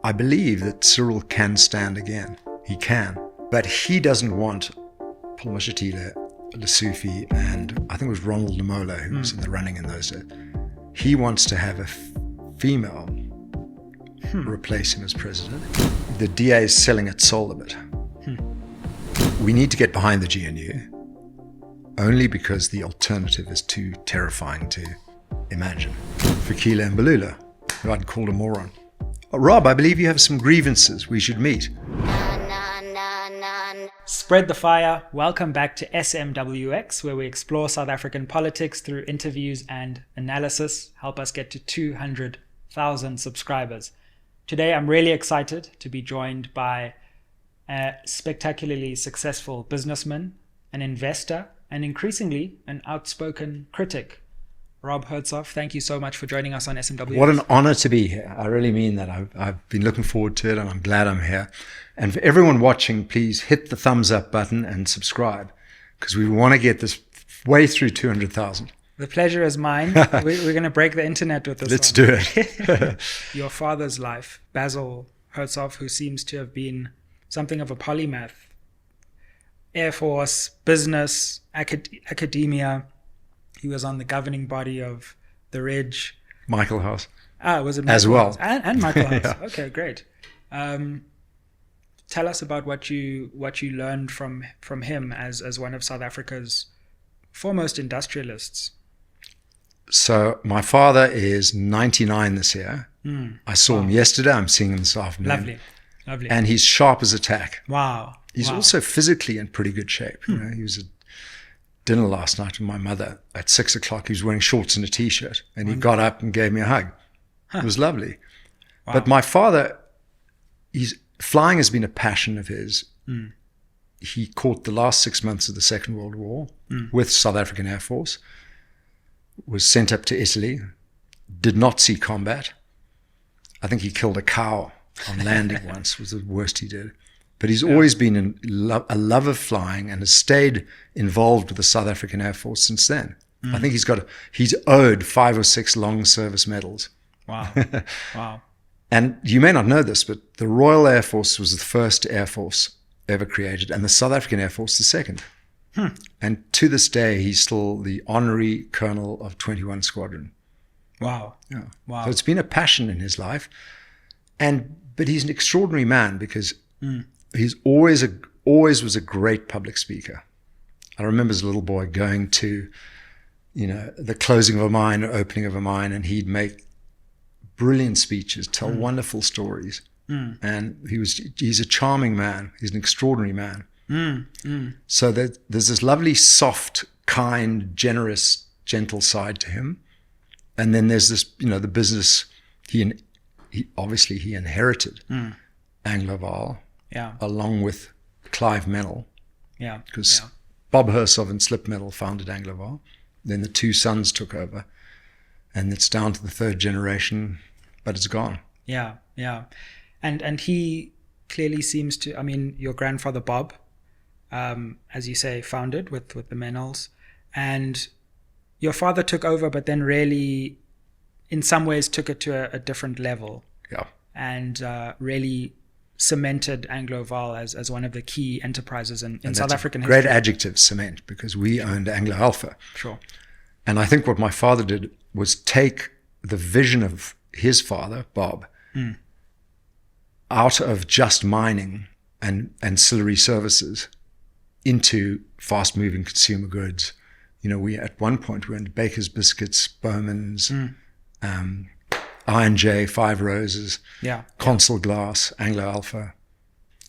I believe that Cyril can stand again. He can. But he doesn't want Paul Mashatile, Lessufi, and I think it was Ronald Lamola who was in the running in those days. He wants to have a female replace him as president. The DA is selling its soul a bit. We need to get behind the GNU, only because the alternative is too terrifying to imagine. Fikile Mbalula, who I'd called a moron. Rob, I believe you have some grievances we should meet. Spread the fire. Welcome back to SMWX, where we explore South African politics through interviews and analysis. Help us get to 200,000 subscribers. Today, I'm really excited to be joined by a spectacularly successful businessman, an investor, and increasingly an outspoken critic. Rob Hersov, thank you so much for joining us on SMWX. What an honor to be here. I really mean that. I've been looking forward to it, and I'm glad I'm here. And for everyone watching, please hit the thumbs up button and subscribe, because we want to get this way through 200,000. The pleasure is mine. We're going to break the internet with this. Let's do it. Your father's life, Basil Hersov, who seems to have been something of a polymath. Air Force, business, academia. He was on the governing body of the Ridge. Michael House. Was it Michael as well? House? And Michael House. Yeah. Okay, great. Tell us about what you learned from him as one of South Africa's foremost industrialists. So my father is 99 this year. I saw him yesterday. I'm seeing him this afternoon. Lovely. And he's sharp as a tack. Wow. He's also physically in pretty good shape. You know, he was at dinner last night with my mother at 6 o'clock. He was wearing shorts and a t-shirt, and he got up and gave me a hug. It was lovely. Wow. But my father, flying has been a passion of his. He caught the last 6 months of the Second World War with South African Air Force, was sent up to Italy, did not see combat. I think he killed a cow on landing once, was the worst he did. But he's always been a love of flying and has stayed involved with the South African Air Force since then. I think he's owed 5 or 6 long service medals. Wow. Wow. And you may not know this, but the Royal Air Force was the first Air Force ever created, and the South African Air Force the second. And to this day, he's still the honorary colonel of 21 Squadron. Wow. Yeah. Wow. So it's been a passion in his life. But he's an extraordinary man because he's always was a great public speaker. I remember as a little boy going to, the closing of a mine or opening of a mine, and he'd make brilliant speeches, tell wonderful stories. And he's a charming man. He's an extraordinary man. So there's this lovely, soft, kind, generous, gentle side to him. And then there's this, the business he obviously inherited Anglo Vaal, along with Clive Mennell. Yeah. Because Bob Hersov and Slip Mennell founded Anglo Vaal. Then the 2 sons took over. And it's down to the 3rd generation, but it's gone. Yeah, yeah. And he clearly seems to, your grandfather Bob, as you say, founded with the Mennells. And your father took over, but then really, in some ways, took it to a different level. Yeah. And really cemented Anglo Vaal as one of the key enterprises in South African history. Great adjective, cement, because we owned Anglo Alpha. Sure. And I think what my father did was take the vision of his father, Bob, out of just mining and ancillary services into fast-moving consumer goods. We at one point we went Baker's Biscuits, Bowman's, I&J, Five Roses, Consul Glass, Anglo Alpha,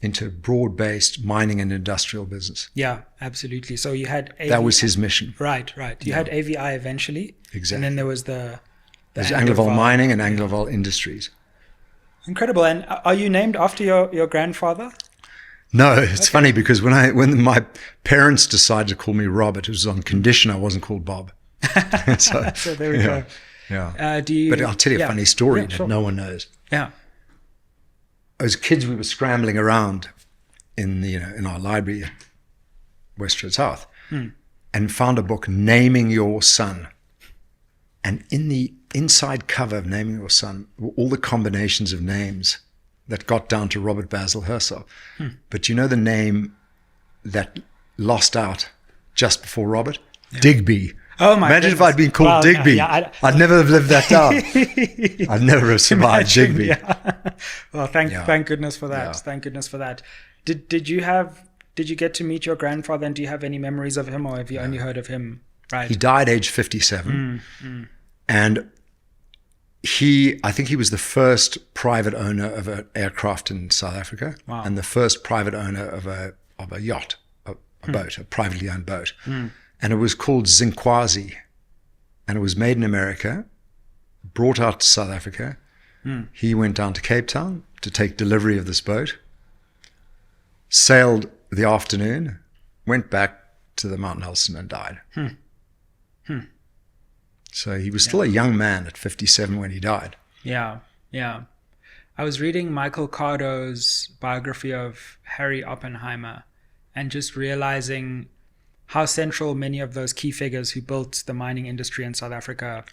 into broad-based mining and industrial business. Yeah, absolutely. So you had that was his mission. Right. You had AVI eventually. Exactly. And then there was there's Anglo Vaal Mining and Anglo Vaal Industries. Incredible. And are you named after your grandfather? No, it's funny because when my parents decided to call me Robert, it was on condition I wasn't called Bob. So there we go. Yeah. But I'll tell you a funny story that no one knows. Yeah. As kids, we were scrambling around in our library at West Road South and found a book, Naming Your Son. And in the inside cover of Naming Your Son were all the combinations of names that got down to Robert Basil Hersov. But you know the name that lost out just before Robert? Yeah. Digby. Oh my Imagine goodness. if I'd been called Digby. I'd never have lived that down. I'd never have survived Digby. Yeah. Well, thank goodness for that. Yeah. Thank goodness for that. Did you get to meet your grandfather, and do you have any memories of him, or have you only heard of him? Right. He died age 57. And I think he was the first private owner of an aircraft in South Africa. Wow. And the first private owner of a yacht, a boat, a privately owned boat. And it was called Zinkwazi. And it was made in America, brought out to South Africa. He went down to Cape Town to take delivery of this boat, sailed the afternoon, went back to the Mount Nelson and died. So he was still a young man at 57 when he died. Yeah. I was reading Michael Cardo's biography of Harry Oppenheimer and just realizing how central many of those key figures who built the mining industry in South Africa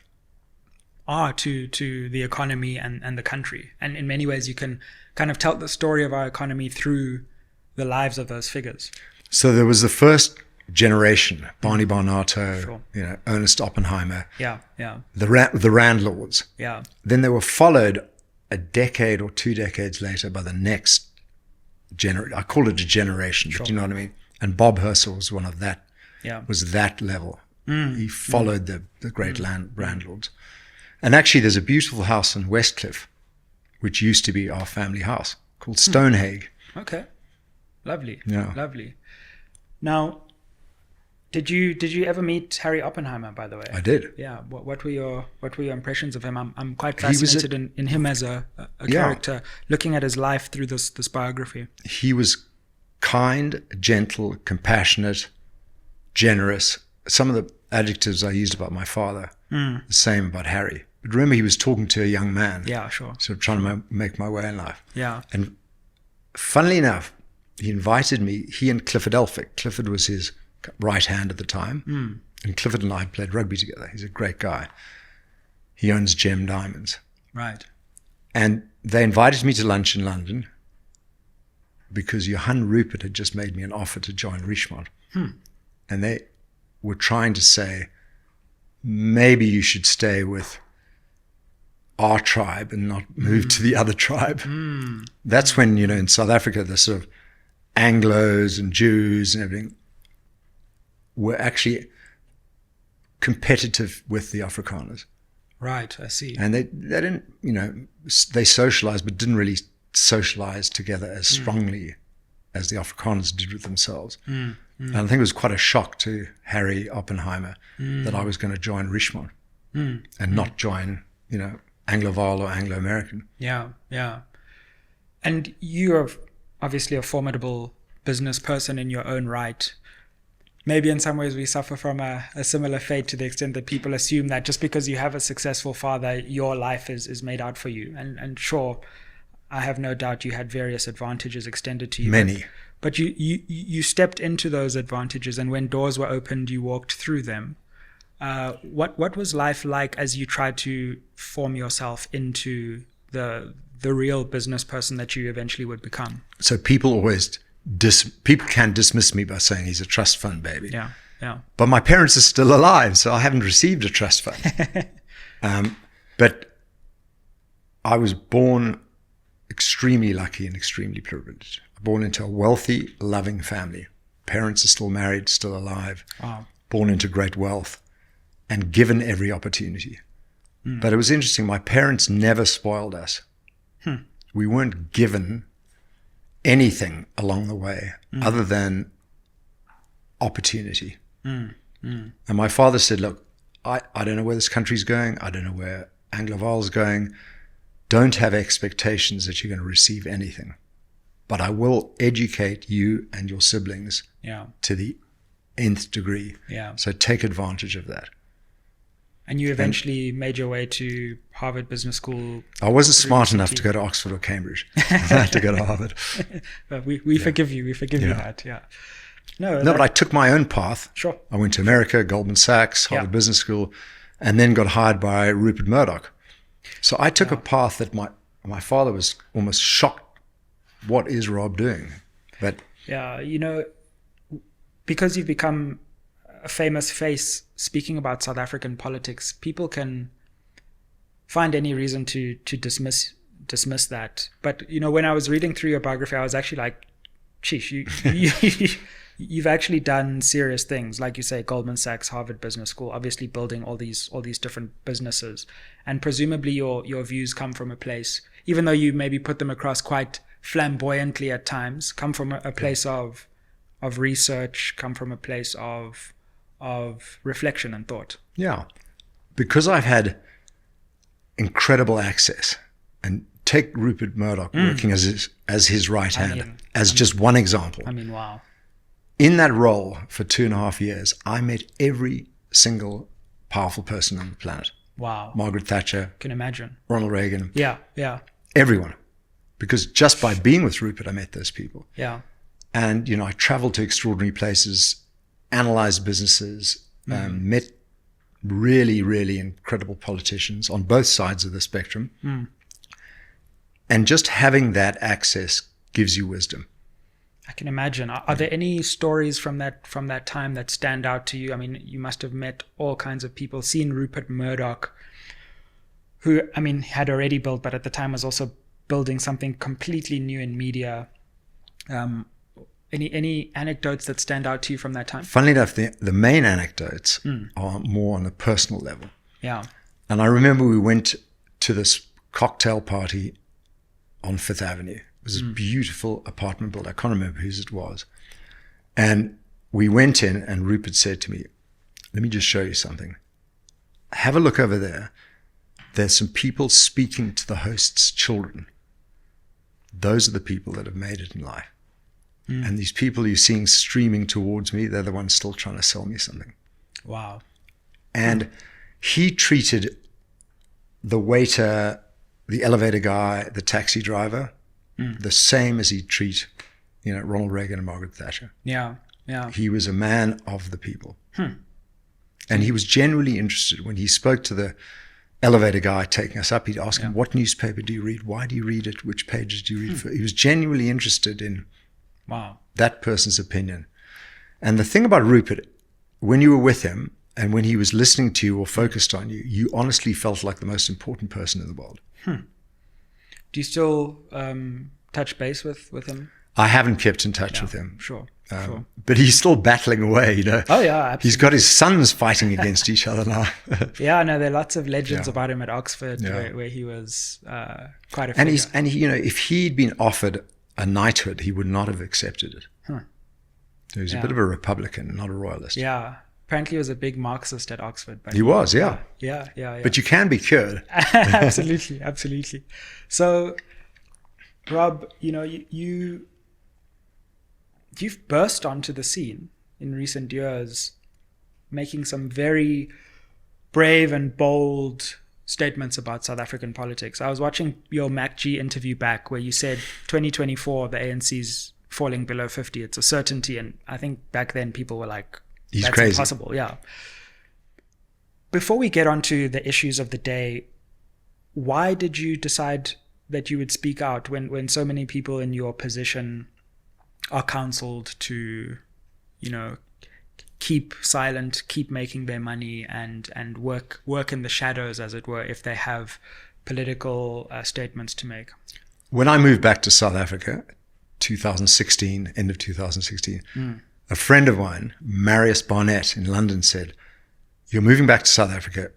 are to the economy and the country. And in many ways, you can kind of tell the story of our economy through the lives of those figures. So there was the first generation, Barney Barnato, Ernest Oppenheimer, the Randlords. Yeah. Then they were followed a decade or 2 decades later by the next generation. I call it a generation, but you know what I mean? And Bob Hersov was one of that, was that level. He followed the great Randlords. And actually there's a beautiful house in Westcliff, which used to be our family house, called Stonehague. Okay. Lovely. Yeah. Lovely. Now, did you ever meet Harry Oppenheimer, by the way? I did. Yeah. What were your impressions of him? I'm quite fascinated in him as a character, looking at his life through this biography. He was kind, gentle, compassionate, generous. Some of the adjectives I used about my father, the same about Harry. But remember, he was talking to a young man. Yeah, sure. So trying to make my way in life. Yeah. And funnily enough, he invited me, he and Clifford Elphick. Clifford was his right hand at the time. And Clifford and I played rugby together. He's a great guy. He owns Gem Diamonds. Right. And they invited me to lunch in London because Johan Rupert had just made me an offer to join Richemont. And they were trying to say, maybe you should stay with our tribe and not move to the other tribe. That's when, in South Africa, the sort of Anglos and Jews and everything were actually competitive with the Afrikaners. Right, I see. And they didn't, they socialized, but didn't really socialize together as strongly as the Afrikaners did with themselves. And I think it was quite a shock to Harry Oppenheimer that I was going to join Richemont and not join, Anglo Vaal or Anglo American. Yeah. And you are obviously a formidable business person in your own right. Maybe in some ways we suffer from a similar fate, to the extent that people assume that just because you have a successful father, your life is made out for you. And sure, I have no doubt you had various advantages extended to you. Many. But you stepped into those advantages, and when doors were opened, you walked through them. What was life like as you tried to form yourself into the real business person that you eventually would become? So people always people can dismiss me by saying he's a trust fund baby. Yeah. But my parents are still alive, so I haven't received a trust fund. But I was born extremely lucky and extremely privileged. Born into a wealthy, loving family. Parents are still married, still alive. Wow. Born into great wealth and given every opportunity. But it was interesting. My parents never spoiled us. We weren't given anything along the way other than opportunity. And my father said, look, I don't know where this country's going. I don't know where Anglo Vaal's going. Don't have expectations that you're going to receive anything. But I will educate you and your siblings to the nth degree. Yeah. So take advantage of that. And you eventually made your way to Harvard Business School. I wasn't smart enough to go to Oxford or Cambridge. I had to go to Harvard. But we forgive you. We forgive you that. Yeah. No, but I took my own path. Sure. I went to America, Goldman Sachs, Harvard Business School, and then got hired by Rupert Murdoch. So I took a path that my father was almost shocked. What is Rob doing? But yeah, because you've become a famous face speaking about South African politics, people can find any reason to dismiss that. But when I was reading through your biography, I was actually like, sheesh, you've actually done serious things, like you say, Goldman Sachs, Harvard Business School, obviously building all these different businesses, and presumably your views come from a place, even though you maybe put them across quite flamboyantly at times, come from a place of research, come from a place of reflection and thought. Yeah, because I've had incredible access, and take Rupert Murdoch working as his right hand, just one example. Wow. In that role for 2.5 years, I met every single powerful person on the planet. Wow. Margaret Thatcher. Can imagine. Ronald Reagan. Yeah. Everyone. Because just by being with Rupert, I met those people. Yeah. And, I traveled to extraordinary places, analyzed businesses, met really, really incredible politicians on both sides of the spectrum. And just having that access gives you wisdom. I can imagine. Are there any stories from that time that stand out to you? I mean, you must have met all kinds of people, seen Rupert Murdoch, who, had already built, but at the time was also building something completely new in media. Any anecdotes that stand out to you from that time? Funnily enough, the main anecdotes are more on a personal level. Yeah. And I remember we went to this cocktail party on Fifth Avenue. It was a beautiful apartment building. I can't remember whose it was. And we went in, and Rupert said to me, let me just show you something. Have a look over there. There's some people speaking to the host's children. Those are the people that have made it in life. And these people you're seeing streaming towards me, they're the ones still trying to sell me something. Wow. And he treated the waiter, the elevator guy, the taxi driver, the same as he'd treat, Ronald Reagan and Margaret Thatcher. Yeah. He was a man of the people. And he was genuinely interested. When he spoke to the elevator guy taking us up, he'd ask him, what newspaper do you read? Why do you read it? Which pages do you read? He was genuinely interested in that person's opinion. And the thing about Rupert, when you were with him and when he was listening to you or focused on you, you honestly felt like the most important person in the world. Do you still touch base with him? I haven't kept in touch with him. Sure. But he's still battling away, Oh, yeah, absolutely. He's got his sons fighting against each other now. Yeah, no, there are lots of legends about him at Oxford where he was quite a figure. And he, if he'd been offered a knighthood, he would not have accepted it. He was a bit of a Republican, not a royalist. Yeah. Apparently he was a big Marxist at Oxford. But he was, yeah. Yeah. But you can be cured. Absolutely. So, Rob, you've burst onto the scene in recent years, making some very brave and bold statements about South African politics. I was watching your MacG interview back where you said 2024, the ANC's falling below 50. It's a certainty. And I think back then people were like, he's that's crazy. Impossible. Yeah. Before we get on to the issues of the day, why did you decide that you would speak out when so many people in your position are counseled to, keep silent, keep making their money and work in the shadows, as it were, if they have political statements to make? When I moved back to South Africa, 2016, end of 2016, a friend of mine, Marius Barnett in London, said, you're moving back to South Africa.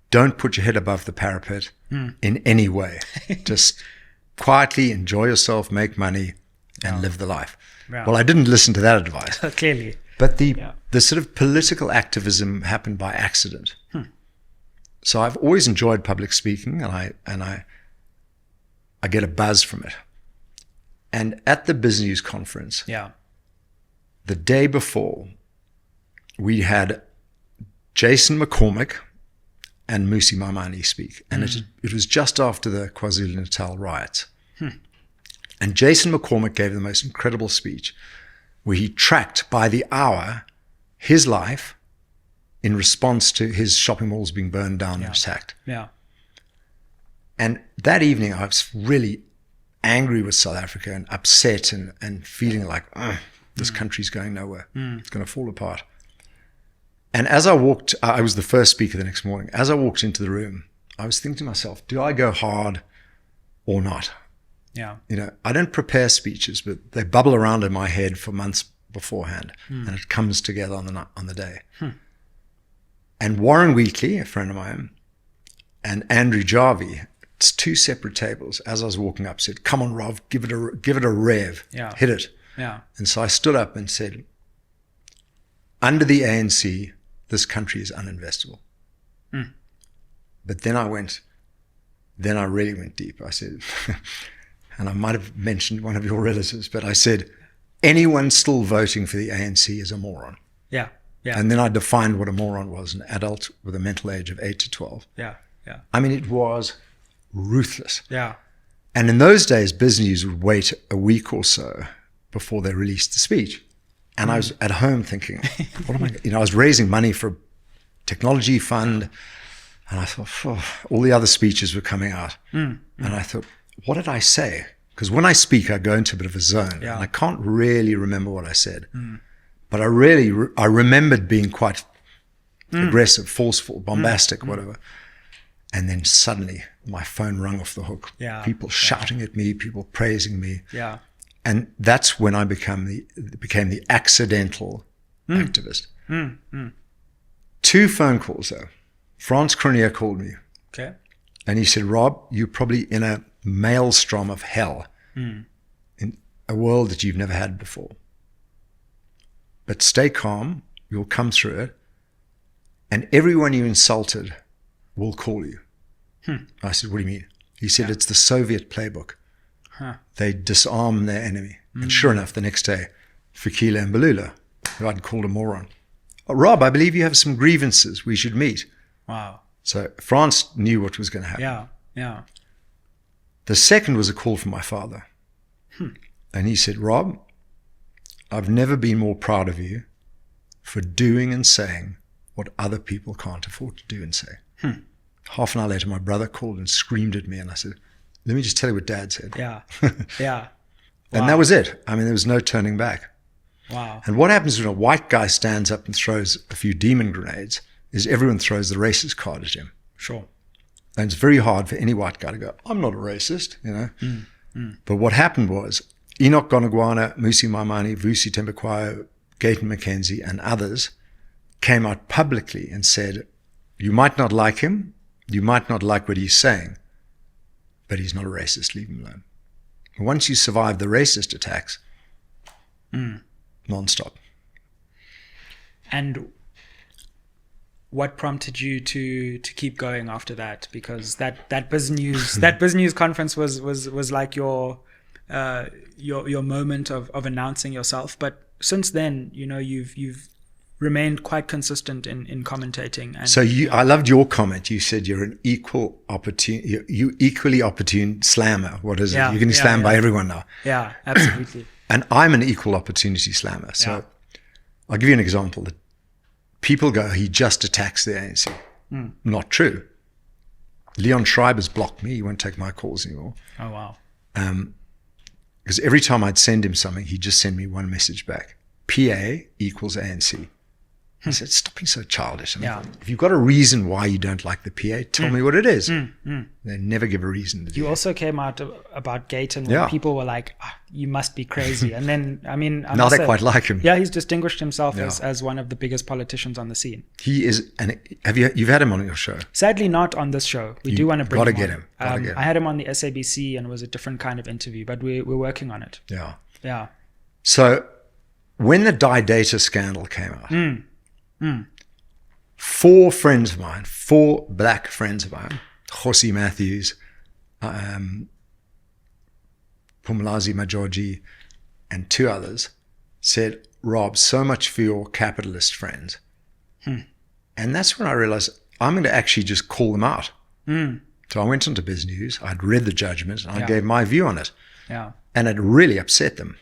Don't put your head above the parapet in any way. Just quietly enjoy yourself, make money, and live the life. Yeah. Well, I didn't listen to that advice. Clearly. But the sort of political activism happened by accident. So I've always enjoyed public speaking, and I get a buzz from it. And at the Biznews conference, the day before, we had Jason McCormick and Musi Maimane speak. And it was just after the KwaZulu-Natal riots. And Jason McCormick gave the most incredible speech where he tracked by the hour his life in response to his shopping malls being burned down and attacked. Yeah. And that evening, I was really angry with South Africa and upset and feeling like, this country's going nowhere. It's going to fall apart. And as I walked, I was the first speaker the next morning. As I walked into the room, I was thinking to myself, do I go hard or not? Yeah. I don't prepare speeches, but they bubble around in my head for months beforehand, and it comes together on the day. And Warren Wheatley, a friend of mine, and Andrew Jarvie, it's two separate tables. As I was walking up, said, "Come on, Rob, give it a rev, hit it." Yeah. And so I stood up and said, "Under the ANC, this country is uninvestable." But then I really went deep. I said, and I might have mentioned one of your relatives, but I said, anyone still voting for the ANC is a moron. Yeah. Yeah. And then I defined what a moron was, an adult with a mental age of 8 to 12. Yeah. Yeah. I mean, it was ruthless. Yeah. And in those days, Biznews would wait a week or so before they released the speech. And I was at home thinking, what am I, I was raising money for a technology fund. And I thought, all the other speeches were coming out. And I thought, what did I say? Because when I speak, I go into a bit of a zone. And I can't really remember what I said. But I remembered being quite aggressive, forceful, bombastic, whatever. And then suddenly my phone rang off the hook. Yeah. People shouting at me, people praising me. Yeah. And that's when I became the accidental activist. 2 phone calls though. Frans Cronje called me. Okay. And he said, "Rob, you're probably in a maelstrom of hell, in a world that you've never had before. But stay calm, you'll come through it, and everyone you insulted will call you." I said, "What do you mean?" He said, "It's the Soviet playbook. They disarm their enemy." And sure enough, the next day, Fikile and Balula, who I'd called a moron. "Rob, I believe you have some grievances. We should meet." Wow. So France knew what was going to happen. Yeah. Yeah. The second was a call from my father. And he said, "Rob, I've never been more proud of you for doing and saying what other people can't afford to do and say." Half an hour later, my brother called and screamed at me. And I said, "Let me just tell you what Dad said." Yeah. Yeah. And that was it. I mean, there was no turning back. Wow. And what happens when a white guy stands up and throws a few demon grenades is everyone throws the racist card at him. Sure. And it's very hard for any white guy to go, "I'm not a racist," But what happened was Enoch Gonagwana, Musi Maimane, Vusi Tembekwayo, Gayton McKenzie, and others came out publicly and said, "You might not like him, you might not like what he's saying, but he's not a racist, leave him alone." And once you survive the racist attacks, non-stop. And what prompted you to keep going after that? Because that Biznews conference was like your moment of announcing yourself. But since then, you've remained quite consistent in commentating. And, so I loved your comment. You said you're an equally opportune slammer. What is it? You're getting slammed by everyone now. Yeah, absolutely. And I'm an equal opportunity slammer. So I'll give you an example. That people go, "He just attacks the ANC." Not true. Leon Schreiber's blocked me. He won't take my calls anymore. Oh, wow. Because every time I'd send him something, he'd just send me one message back. PA equals ANC. I said, "Stop being so childish." And I thought, if you've got a reason why you don't like the PA, tell me what it is. They never give a reason. You also came out about Gayton when people were like, "You must be crazy." And then, I mean, now they quite like him. Yeah, he's distinguished himself as one of the biggest politicians on the scene. He is, and you've had him on your show? Sadly, not on this show. We do want to bring him on. Gotta get him. I had him on the SABC, and it was a different kind of interview, but we're working on it. Yeah. Yeah. So when the data scandal came out, 4 friends of mine, 4 black friends of mine, Khosi Matthews, Pumlazi Majoji, and 2 others, said, "Rob, so much for your capitalist friends." And that's when I realized I'm going to actually just call them out. So I went onto Biznews, I'd read the judgment, and I gave my view on it. Yeah. And it really upset them.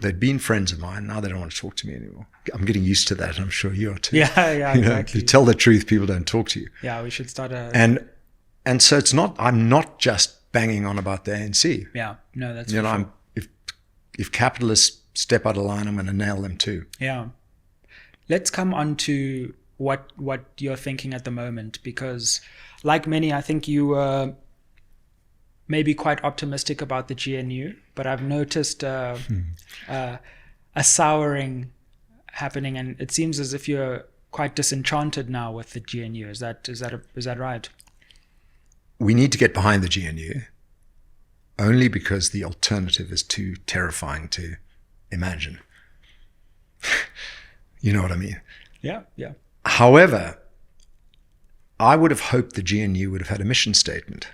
They'd been friends of mine. Now they don't want to talk to me anymore. I'm getting used to that. I'm sure you are too. Yeah, exactly. You tell the truth, people don't talk to you. Yeah, we should start And And so I'm not just banging on about the ANC. Yeah, no, that's if capitalists step out of line, I'm going to nail them too. Yeah. Let's come on to what you're thinking at the moment, because like many, I think you were maybe quite optimistic about the GNU, but I've noticed a souring happening, and it seems as if you're quite disenchanted now with the GNU. Is that right? We need to get behind the GNU only because the alternative is too terrifying to imagine. You know what I mean? Yeah, yeah. However, I would have hoped the GNU would have had a mission statement.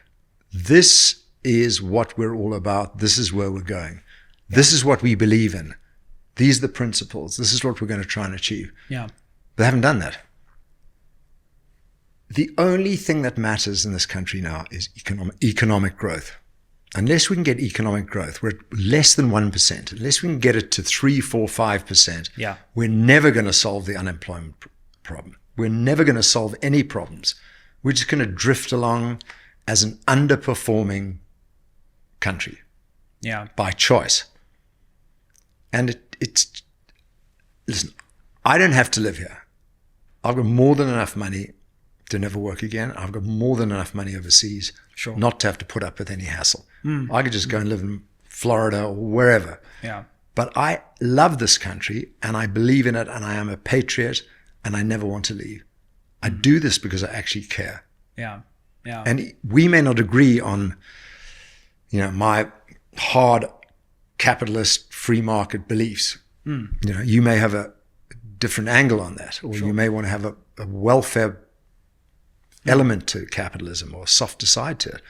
This is what we're all about. This is where we're going. Yeah. This is what we believe in. These are the principles. This is what we're going to try and achieve. Yeah. They haven't done that. The only thing that matters in this country now is economic growth. Unless we can get economic growth, we're at less than 1%. Unless we can get it to 3, 4, 5%, yeah, we're never going to solve the unemployment problem. We're never going to solve any problems. We're just going to drift along as an underperforming country, yeah, by choice. And it's listen, I don't have to live here. I've got more than enough money to never work again. I've got more than enough money overseas, sure, not to have to put up with any hassle. I could just go and live in Florida or wherever. Yeah. But I love this country and I believe in it and I am a patriot and I never want to leave. I do this because I actually care. Yeah. Yeah. And we may not agree on, my hard capitalist free market beliefs. You may have a different angle on that, or you may want to have a welfare element to capitalism or a softer side to it.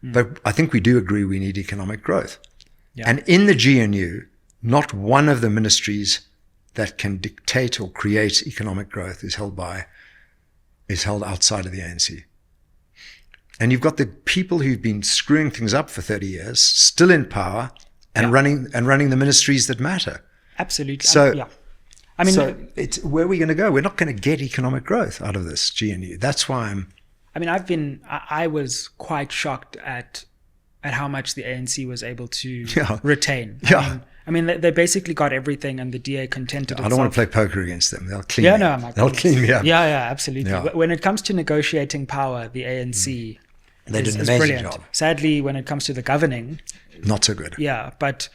But I think we do agree we need economic growth. Yeah. And in the GNU, not one of the ministries that can dictate or create economic growth is held outside of the ANC. And you've got the people who've been screwing things up for 30 years still in power and running the ministries that matter. Absolutely. So, I mean, it's where are we going to go? We're not going to get economic growth out of this GNU. That's why I was quite shocked at how much the ANC was able to retain. Yeah. I mean, they basically got everything, and the DA contented itself. I don't want to play poker against them. They'll clean me up. They'll clean me up. Yeah, absolutely. Yeah. When it comes to negotiating power, the ANC they did an amazing brilliant. job. Sadly, when it comes to the governing, not so good. Yeah, but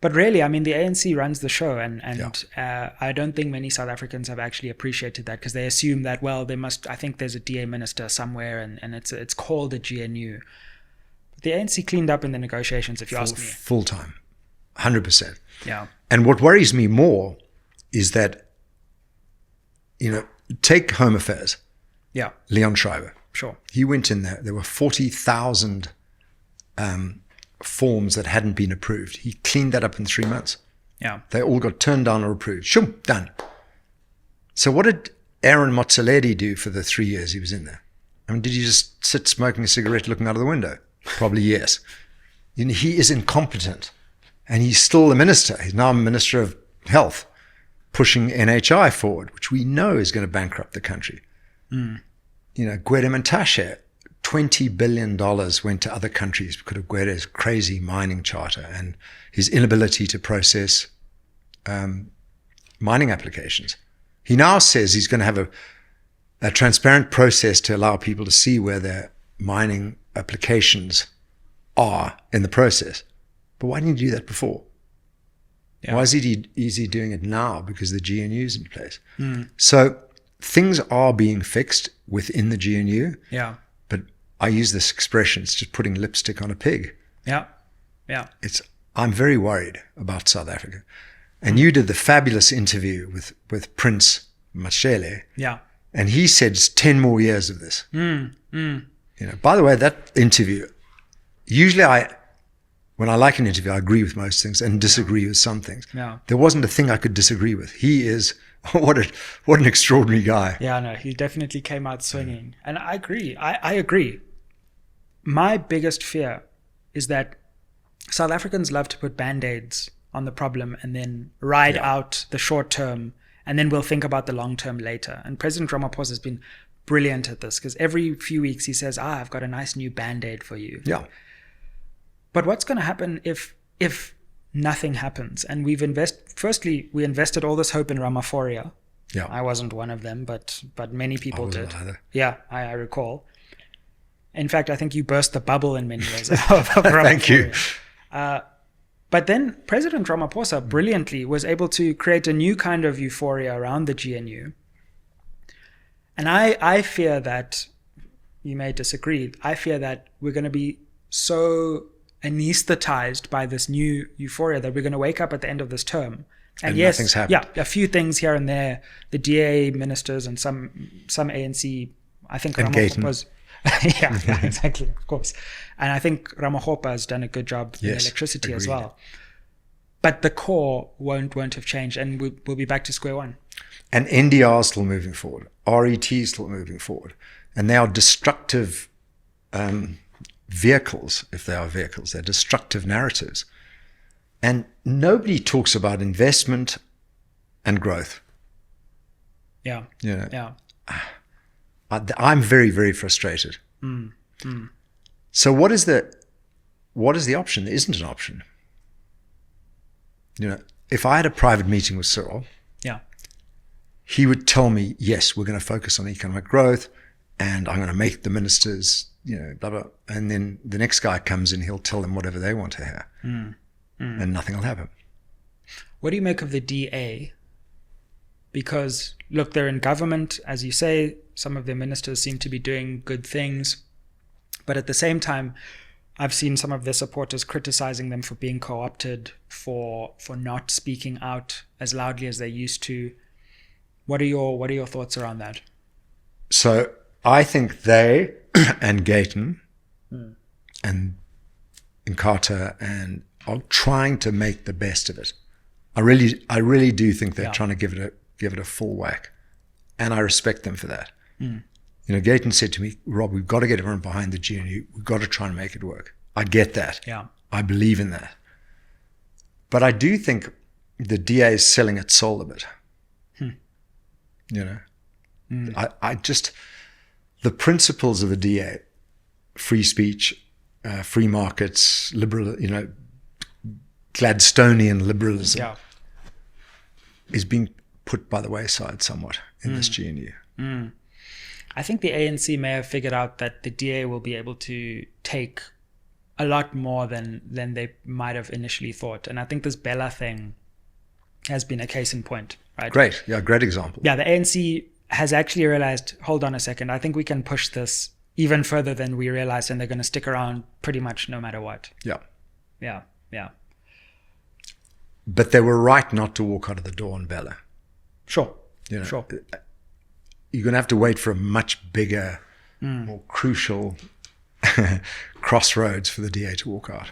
really, I mean, the ANC runs the show, and I don't think many South Africans have actually appreciated that, because they assume that, well, I think there's a DA minister somewhere, and it's called a GNU. The ANC cleaned up in the negotiations, if you ask me. Full time, 100%. Yeah. And what worries me more is that, take Home Affairs. Yeah. Leon Schreiber. Sure. He went in there. There were 40,000 forms that hadn't been approved. He cleaned that up in 3 months. Yeah. They all got turned down or approved. Shoom, done. So what did Aaron Motsoaledi do for the 3 years he was in there? I mean, did he just sit smoking a cigarette looking out of the window? Probably yes. He is incompetent. And he's still the minister. He's now a minister of health, pushing NHI forward, which we know is going to bankrupt the country. Gwede Mantashe, $20 billion went to other countries because of Gwede's crazy mining charter and his inability to process mining applications. He now says he's going to have a transparent process to allow people to see where their mining applications are in the process. But why didn't he do that before? Yeah. Why is he doing it now? Because the GNU is in place. So things are being fixed within the GNU. Yeah. But I use this expression, it's just putting lipstick on a pig. Yeah. Yeah. I'm very worried about South Africa. And you did the fabulous interview with Prince Mashele. Yeah. And he said it's 10 more years of this. By the way, that interview, usually when I like an interview, I agree with most things and disagree with some things. Yeah. There wasn't a thing I could disagree with. He is, what an extraordinary guy. Yeah, no, he definitely came out swinging. And I agree. I agree. My biggest fear is that South Africans love to put Band-Aids on the problem and then ride out the short term, and then we'll think about the long term later. And President Ramaphosa has been brilliant at this, because every few weeks he says, I've got a nice new Band-Aid for you. Yeah. But what's going to happen if nothing happens? And we invested all this hope in Ramaphosa. Yeah. I wasn't one of them, but many people did. Either. Yeah, I recall. In fact, I think you burst the bubble in many ways. Of Thank you. But then President Ramaphosa brilliantly was able to create a new kind of euphoria around the GNU. And I fear that, you may disagree, I fear that we're going to be so anesthetized by this new euphoria that we're going to wake up at the end of this term. And yes, nothing's happened. Yeah, a few things here and there, the DA ministers and some ANC, I think and Gayton. was... yeah, exactly, of course. And I think Ramaphosa has done a good job in electricity agreed. as well. But the core won't have changed, and we'll be back to square one. And NDR is still moving forward. RET is still moving forward. And they are destructive vehicles, if they are vehicles. They're destructive narratives. And nobody talks about investment and growth. Yeah. Yeah. I'm very, very frustrated. So what is the option? There isn't an option. If I had a private meeting with Cyril, he would tell me, yes, we're going to focus on economic growth and I'm going to make the ministers, blah, blah. And then the next guy comes in, he'll tell them whatever they want to hear. And nothing will happen. What do you make of the DA? Because, look, they're in government, as you say, some of their ministers seem to be doing good things. But at the same time, I've seen some of their supporters criticizing them for being co-opted, for not speaking out as loudly as they used to. What are your thoughts around that? So I think they and Gayton and Nkata and are trying to make the best of it. I really do think they're trying to give it a full whack, and I respect them for that. Gayton said to me, Rob, we've got to get everyone behind the GNU. We've got to try and make it work. I get that. Yeah. I believe in that. But I do think the DA is selling its soul a bit. I just, the principles of the DA, free speech, free markets, liberal, Gladstonian liberalism is being put by the wayside somewhat in this GNU. I think the ANC may have figured out that the DA will be able to take a lot more than they might have initially thought. And I think this Bella thing has been a case in point, right? Great. Yeah, great example. Yeah, the ANC has actually realized, hold on a second, I think we can push this even further than we realized, and they're going to stick around pretty much no matter what. Yeah. But they were right not to walk out of the door on Bella. Sure. Sure. You're going to have to wait for a much bigger, more crucial crossroads for the DA to walk out.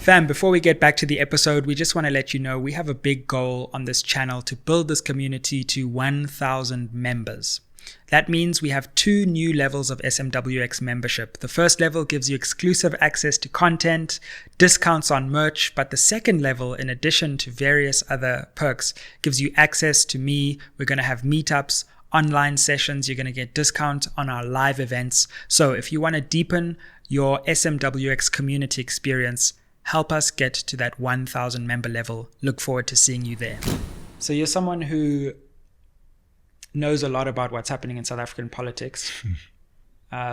Fam, before we get back to the episode, we just want to let you know we have a big goal on this channel to build this community to 1,000 members. That means we have 2 new levels of SMWX membership. The first level gives you exclusive access to content, discounts on merch, but the second level, in addition to various other perks, gives you access to me. We're going to have meetups, online sessions. You're going to get discount on our live events. So if you want to deepen your SMWX community experience, help us get to that 1,000 member level. Look forward to seeing you there. So you're someone who knows a lot about what's happening in South African politics.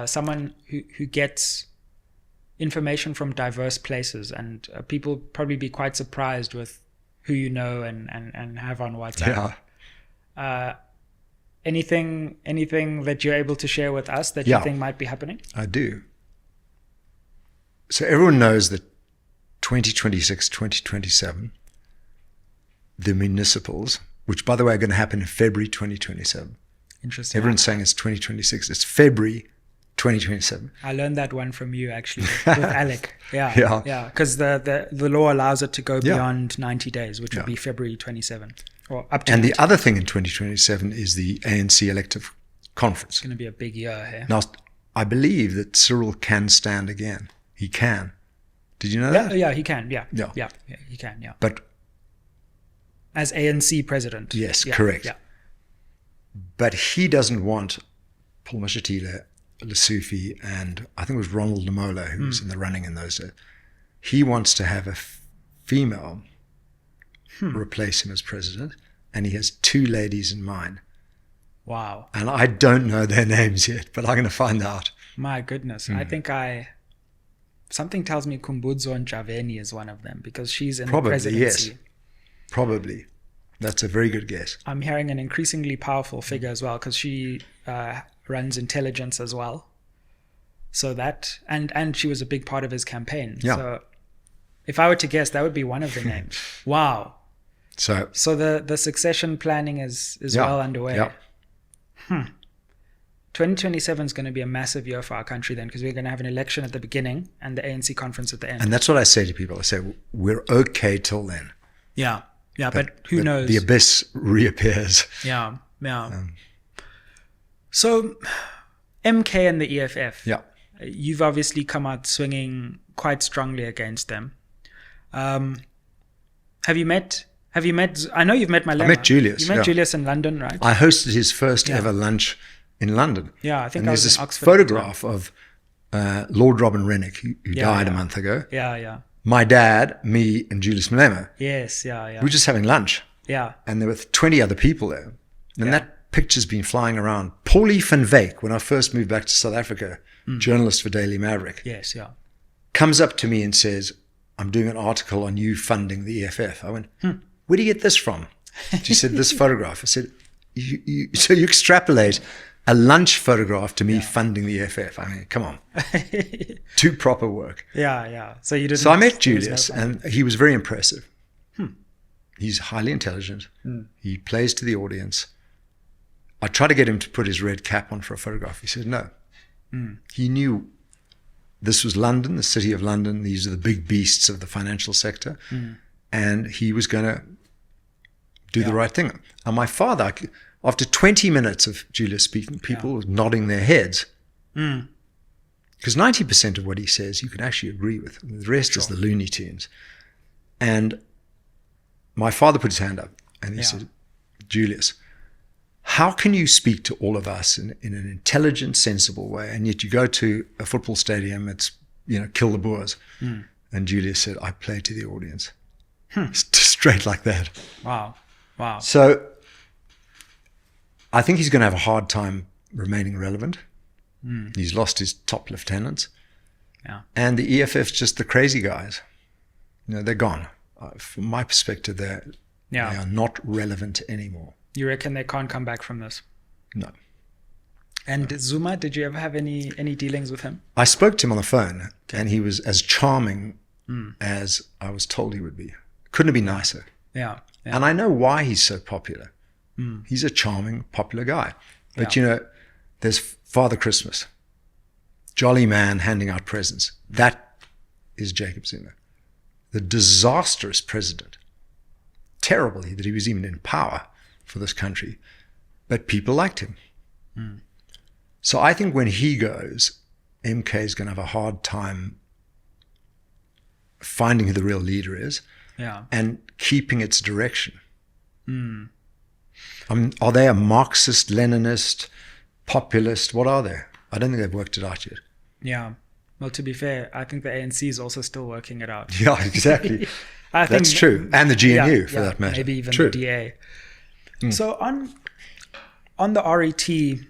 Someone who gets information from diverse places, and people probably be quite surprised with who you know and have on WhatsApp. Yeah. Anything that you're able to share with us that you think might be happening? I do. So everyone knows that 2026, 2027, the municipals, which by the way are going to happen in February 2027. Interesting. Everyone's saying it's 2026. It's February 2027. I learned that one from you actually with Alec. Yeah. Because the law allows it to go beyond 90 days, which would be February 27 or up to. And 90. the other thing in 2027 is the ANC elective conference. It's going to be a big year here. Now, I believe that Cyril can stand again. He can. Did you know that? Yeah, he can. Yeah, he can. Yeah. But as ANC president. Yes, correct. Yeah. But he doesn't want Paul Mashatile, Lessufi, and I think it was Ronald Lamola, who was in the running in those days. He wants to have a female replace him as president, and he has 2 ladies in mind. Wow. And I don't know their names yet, but I'm going to find out. My goodness. I think something tells me Kumbudzo and Javeni is one of them, because she's in the presidency. Yes. Probably. That's a very good guess. I'm hearing an increasingly powerful figure as well, because she runs intelligence as well. So that, and she was a big part of his campaign. Yeah. So if I were to guess, that would be one of the names. Wow. So the succession planning is well underway. Yeah. 2027 is going to be a massive year for our country then, because we're going to have an election at the beginning and the ANC conference at the end. And that's what I say to people. I say, we're okay till then. Yeah. Yeah, but who knows? The abyss reappears. Yeah. So MK and the EFF. Yeah. You've obviously come out swinging quite strongly against them. Have you met, I know you've met Malema. I met Julius. You met Julius in London, right? I hosted his first ever lunch in London. Yeah, I think and I was there's in this Oxford. photograph of Lord Robin Rennick, who died a month ago. Yeah. My dad, me, and Julius Malema. Yes, yeah. We were just having lunch. Yeah. And there were 20 other people there. And that picture's been flying around. Paulie van Wyk, when I first moved back to South Africa, journalist for Daily Maverick, yes, yeah, comes up to me and says, I'm doing an article on you funding the EFF. I went, where do you get this from? She said, this photograph. I said, so you extrapolate a lunch photograph to me funding the EFF. I mean, come on. Do proper work. Yeah. So you didn't. So I met Julius, and he was very impressive. He's highly intelligent. He plays to the audience. I tried to get him to put his red cap on for a photograph. He said no. He knew this was London, the city of London. These are the big beasts of the financial sector. And he was going to do the right thing. And my father, after 20 minutes of Julius speaking, people were nodding their heads. Because 90% of what he says you can actually agree with. The rest is the Looney Tunes. And my father put his hand up and he said, Julius, how can you speak to all of us in an intelligent, sensible way, and yet you go to a football stadium, it's, kill the Boers. And Julius said, I play to the audience. Straight like that. Wow. So I think he's going to have a hard time remaining relevant. He's lost his top lieutenants. Yeah. And the EFF's just the crazy guys. They're gone. From my perspective, they are not relevant anymore. You reckon they can't come back from this? No. And Zuma, did you ever have any dealings with him? I spoke to him on the phone, and he was as charming as I was told he would be. Couldn't have been nicer. Yeah. And I know why he's so popular. He's a charming, popular guy. But there's Father Christmas, jolly man handing out presents. That is Jacob Zuma. The disastrous president. Terrible that he was even in power for this country. But people liked him. So I think when he goes, MK is going to have a hard time finding who the real leader is and keeping its direction. Are they a Marxist, Leninist, populist? What are they? I don't think they've worked it out yet. Yeah. Well, to be fair, I think the ANC is also still working it out. Yeah, exactly. That's true. And the GNU, for that matter. Maybe even the DA. So on the RET, he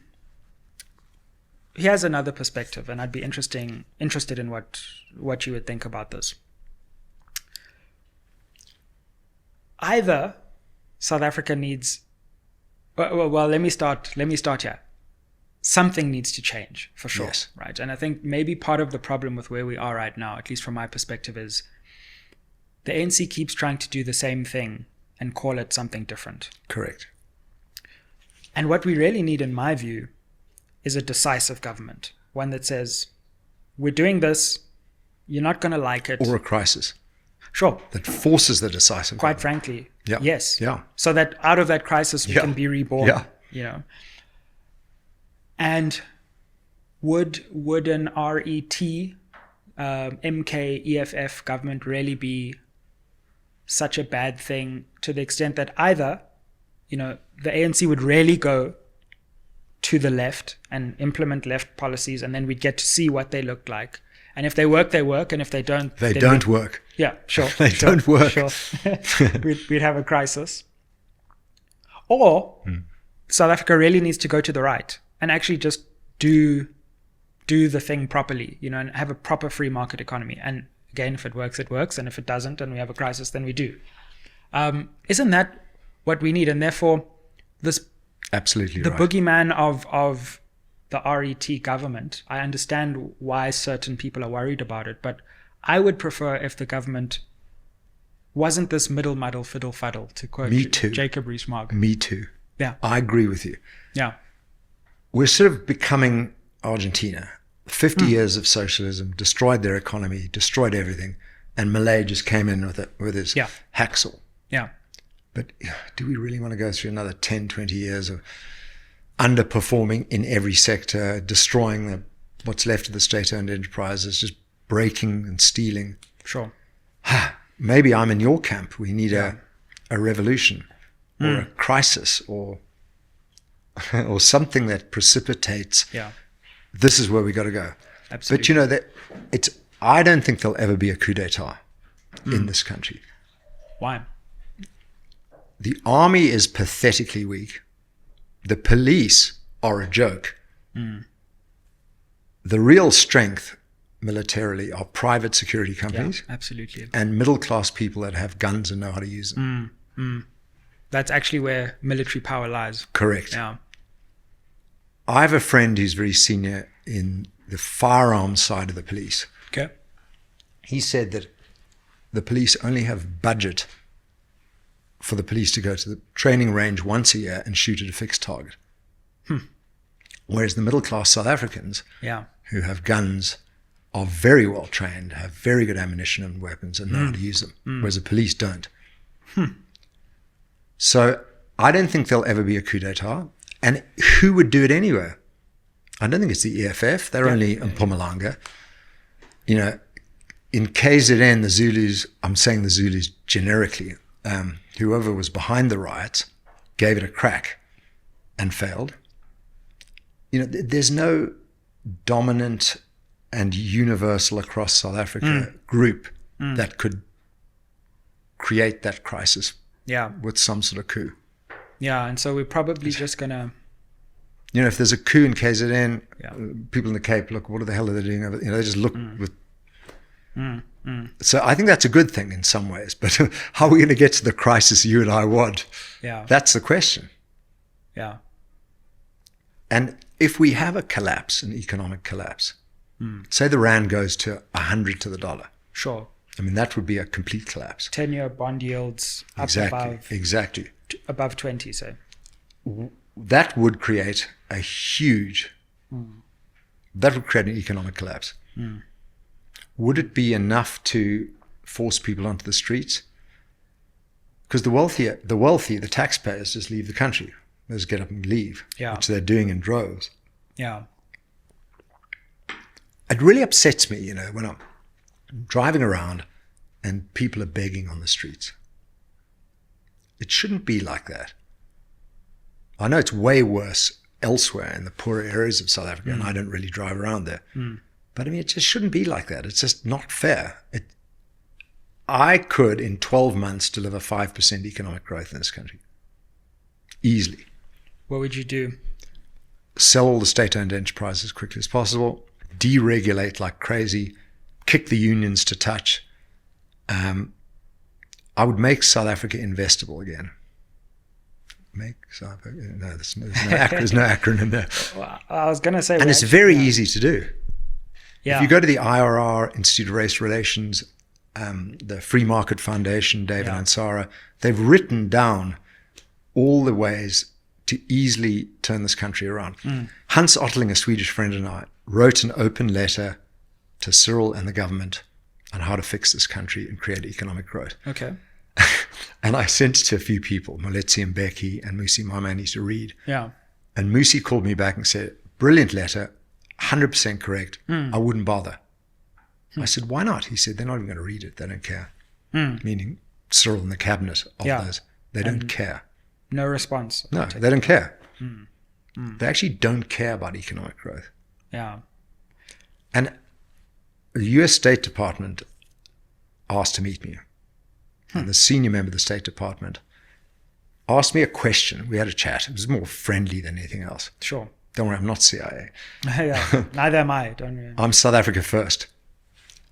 has another perspective, and I'd be interested in what you would think about this. Either South Africa needs, well, let me start here. Something needs to change, for sure, right? And I think maybe part of the problem with where we are right now, at least from my perspective, is the ANC keeps trying to do the same thing and call it something different. Correct. And what we really need, in my view, is a decisive government. One that says, we're doing this, you're not going to like it. Or a crisis. Sure. That forces the decisive Quite government. frankly, Yeah. yes. Yeah. So that out of that crisis, we can be reborn. Yeah. And would an RET, MK, EFF government really be such a bad thing, to the extent that either, the ANC would really go to the left and implement left policies, and then we'd get to see what they look like. And if they work, they work, and if they don't, they don't work. Yeah, sure. They don't work. Sure. we'd have a crisis. Or South Africa really needs to go to the right and actually just do the thing properly, and have a proper free market economy. And again, if it works, it works. And if it doesn't, and we have a crisis, then we do. Isn't that what we need? And therefore, absolutely the right. boogeyman of the RET government, I understand why certain people are worried about it, but I would prefer if the government wasn't this middle muddle fiddle fuddle, to quote Jacob Rees-Mogg. Me too. Yeah. I agree with you. Yeah. We're sort of becoming Argentina. 50 years of socialism destroyed their economy, destroyed everything, and Malay just came in with his hacksaw. Yeah. But do we really want to go through another 10, 20 years of underperforming in every sector, destroying what's left of the state-owned enterprises, just breaking and stealing? Sure. Maybe I'm in your camp. We need a revolution or a crisis or something that precipitates. Yeah. This is where we got to go. Absolutely. But I don't think there'll ever be a coup d'etat in this country. Why? The army is pathetically weak. The police are a joke. The real strength militarily are private security companies. Yeah, absolutely. And middle-class people that have guns and know how to use them. That's actually where military power lies. Correct. Yeah. I have a friend who's very senior in the firearms side of the police. Okay. He said that the police only have budget for the police to go to the training range once a year and shoot at a fixed target. Whereas the middle-class South Africans who have guns are very well trained, have very good ammunition and weapons and know how to use them, whereas the police don't. So I don't think there'll ever be a coup d'etat. And who would do it anyway? I don't think it's the EFF. They're only in Mpumalanga. In KZN, the Zulus, I'm saying the Zulus generically, whoever was behind the riots gave it a crack and failed. There's no dominant and universal across South Africa group that could create that crisis with some sort of coup. Yeah, and so we're probably just going to... if there's a coup in KZN, people in the Cape look, what the hell are they doing? They just look with... So I think that's a good thing in some ways, but how are we going to get to the crisis you and I want? Yeah. That's the question. Yeah. And if we have a collapse, an economic collapse, say the rand goes to 100 to the dollar. Sure. I mean, that would be a complete collapse. 10-year bond yields up Exactly. above 20, say. That would create a huge, that would create an economic collapse. Would it be enough to force people onto the streets? Because the wealthy, the taxpayers just leave the country. They just get up and leave, which they're doing in droves. Yeah. It really upsets me, when I'm driving around and people are begging on the streets. It shouldn't be like that. I know it's way worse elsewhere in the poorer areas of South Africa, and I don't really drive around there. But I mean, it just shouldn't be like that. It's just not fair. I could, in 12 months, deliver 5% economic growth in this country. Easily. What would you do? Sell all the state-owned enterprises as quickly as possible, deregulate like crazy, kick the unions to touch. I would make South Africa investable again. There's no acronym there. Well, I was going to say... And it's very easy to do. Yeah. If you go to the IRR, Institute of Race Relations, the Free Market Foundation, David Ansara, they've written down all the ways to easily turn this country around. Hans Ottling, a Swedish friend, and I wrote an open letter to Cyril and the government on how to fix this country and create economic growth. Okay. And I sent it to a few people, Moletsi and Becky and Musi Mamani, to read. Yeah. And Musi called me back and said, brilliant letter, 100% correct. I wouldn't bother. I said, why not? He said, they're not even going to read it. They don't care. Meaning Cyril and the cabinet of those. They don't care. No response. No, they don't care. They actually don't care about economic growth. Yeah. And the US State Department asked to meet me. And the senior member of the State Department asked me a question. We had a chat. It was more friendly than anything else. Sure. Don't worry, I'm not CIA. Yeah. Neither am I. Don't worry. I'm South Africa first.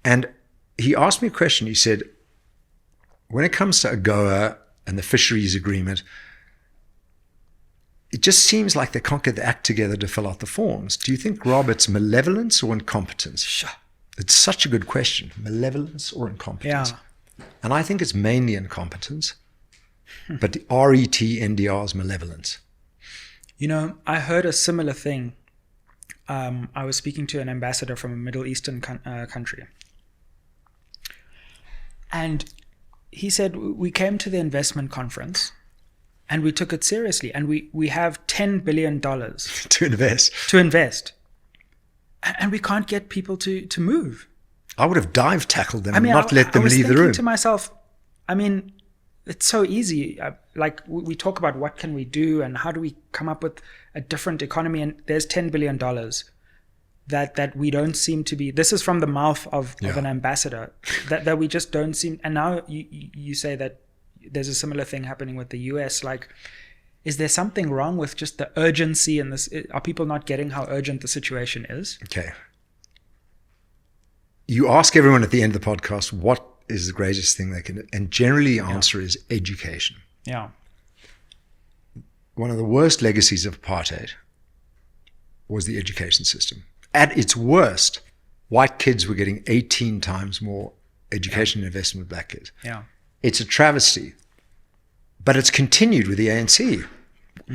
And he asked me a question. He said, when it comes to AGOA and the fisheries agreement, it just seems like they can't get the act together to fill out the forms. Do you think, Rob, it's malevolence or incompetence? Sure. It's such a good question. Malevolence or incompetence? Yeah. And I think it's mainly incompetence. But the RET-NDR is malevolence. You know, I heard a similar thing. I was speaking to an ambassador from a Middle Eastern country. And he said, we came to the investment conference and we took it seriously. And we have $10 billion to invest. And we can't get people to move. I would have dive tackled them and not let them leave the room. I was thinking to myself, I mean, it's so easy. Like we talk about what can we do and how do we come up with a different economy. And there's $10 billion that we don't seem to be. This is from the mouth of an ambassador that we just don't seem. And now you say that there's a similar thing happening with the US. Like, is there something wrong with just the urgency in this? Are people not getting how urgent the situation is? Okay. You ask everyone at the end of the podcast, what is the greatest thing they can do? And generally the answer is education. Yeah. One of the worst legacies of apartheid was the education system. At its worst, white kids were getting 18 times more education investment than black kids. Yeah. It's a travesty. But it's continued with the ANC.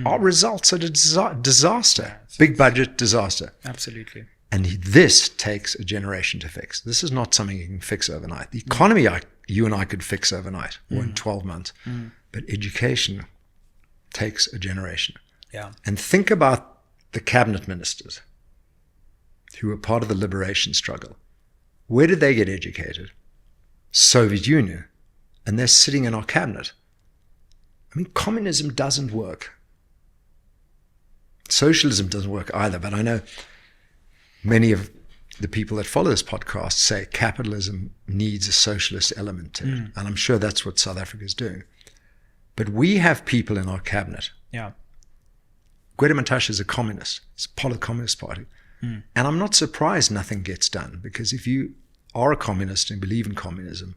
Our results are a disaster. Big budget disaster. Absolutely. And this takes a generation to fix. This is not something you can fix overnight. The economy, you and I could fix overnight or in 12 months. But education takes a generation. Yeah. And think about the cabinet ministers who were part of the liberation struggle. Where did they get educated? Soviet Union. And they're sitting in our cabinet. I mean, communism doesn't work. Socialism doesn't work either. But I know many of the people that follow this podcast say capitalism needs a socialist element to it. And I'm sure that's what South Africa is doing. But we have people in our cabinet. Yeah. Gwede Mantashe is a communist. It's part of the Communist Party. And I'm not surprised nothing gets done, because if you are a communist and believe in communism,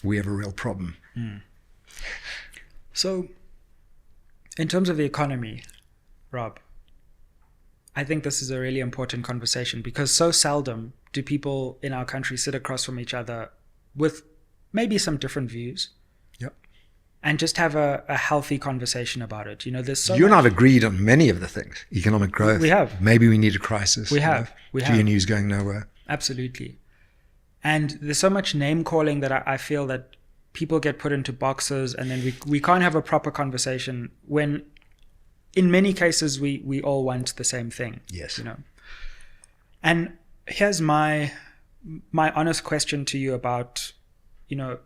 we have a real problem. So, in terms of the economy, Rob, I think this is a really important conversation, because so seldom do people in our country sit across from each other with maybe some different views. Yep. And just have a healthy conversation about it. You know, there's so you and I have agreed on many of the things. Economic growth. We have. Maybe we need a crisis. We have. GNU's going nowhere. Absolutely. And there's so much name calling that I feel that people get put into boxes, and then we can't have a proper conversation when in many cases we all want the same thing. Yes. You know. And here's my honest question to you about, you know,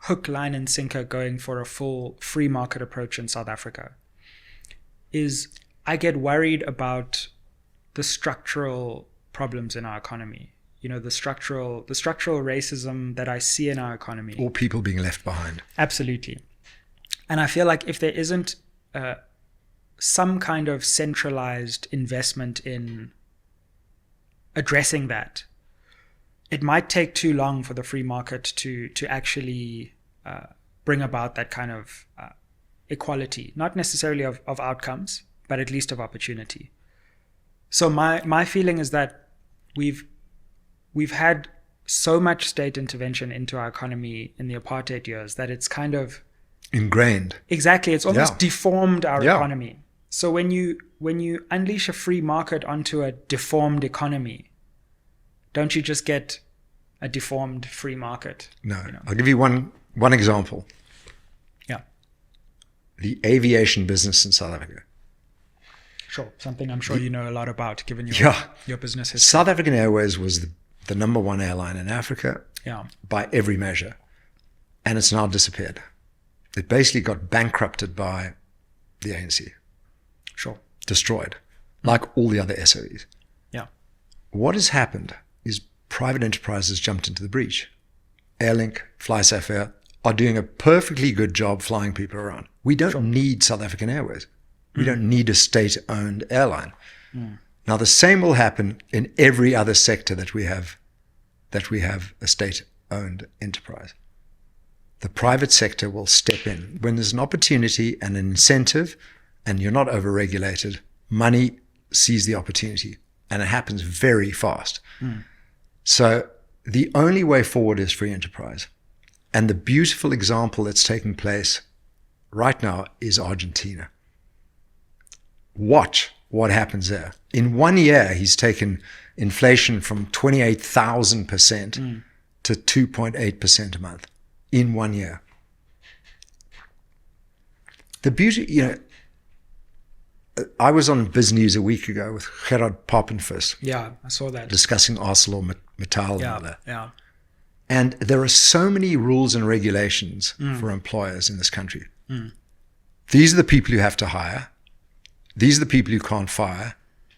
hook, line, and sinker going for a full free market approach in South Africa, is I get worried about the structural problems in our economy. You know, the structural racism that I see in our economy. Or people being left behind. Absolutely. And I feel like if there isn't some kind of centralized investment in addressing that, it might take too long for the free market to actually bring about that kind of equality, not necessarily of outcomes, but at least of opportunity. So my feeling is that we've had so much state intervention into our economy in the apartheid years that it's kind of ingrained. Exactly. It's almost deformed our economy. So when you unleash a free market onto a deformed economy, don't you just get a deformed free market? No. You know? I'll give you one example. Yeah. The aviation business in South Africa. Sure. Something I'm sure you know a lot about, given your business history. South African Airways was the number one airline in Africa by every measure. And it's now disappeared. It basically got bankrupted by the ANC. Sure. Destroyed, like all the other SOEs. Yeah. What has happened is private enterprises jumped into the breach. Airlink, FlySafair are doing a perfectly good job flying people around. We don't need South African Airways. We don't need a state-owned airline. Now, the same will happen in every other sector that we have a state-owned enterprise. The private sector will step in. When there's an opportunity and an incentive and you're not over-regulated, money sees the opportunity, and it happens very fast. So the only way forward is free enterprise. And the beautiful example that's taking place right now is Argentina. Watch what happens there. In 1 year, he's taken inflation from 28,000% to 2.8% a month in 1 year. The beauty, I was on Biznews a week ago with Gerard Papenfuss. Yeah, I saw that. Discussing ArcelorMittal and all that. Yeah. And there are so many rules and regulations for employers in this country. These are the people you have to hire. These are the people you can't fire.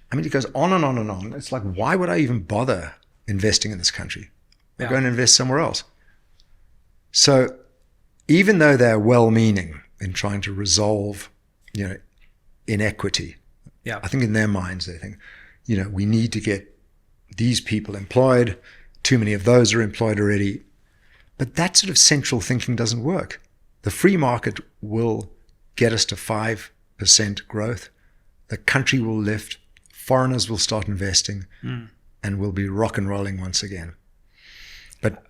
I mean, it goes on and on and on. It's like, why would I even bother investing in this country? I'll go and invest somewhere else. So even though they're well-meaning in trying to resolve, inequity, I think in their minds they think, we need to get these people employed. Too many of those are employed already. But that sort of central thinking doesn't work. The free market will get us to 5% growth. The country will lift. Foreigners will start investing, and we'll be rock and rolling once again. But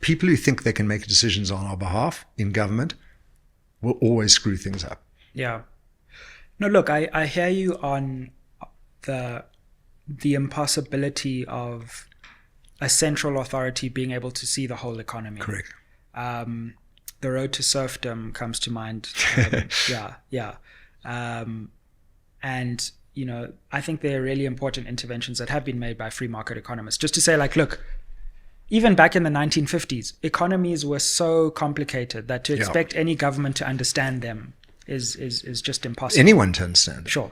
people who think they can make decisions on our behalf in government will always screw things up. Yeah. No, look, I hear you on the impossibility of a central authority being able to see the whole economy. Correct. The road to serfdom comes to mind. And, I think there are really important interventions that have been made by free market economists. Just to say, look, even back in the 1950s, economies were so complicated that to expect any government to understand them is just impossible. Anyone to understand. Sure.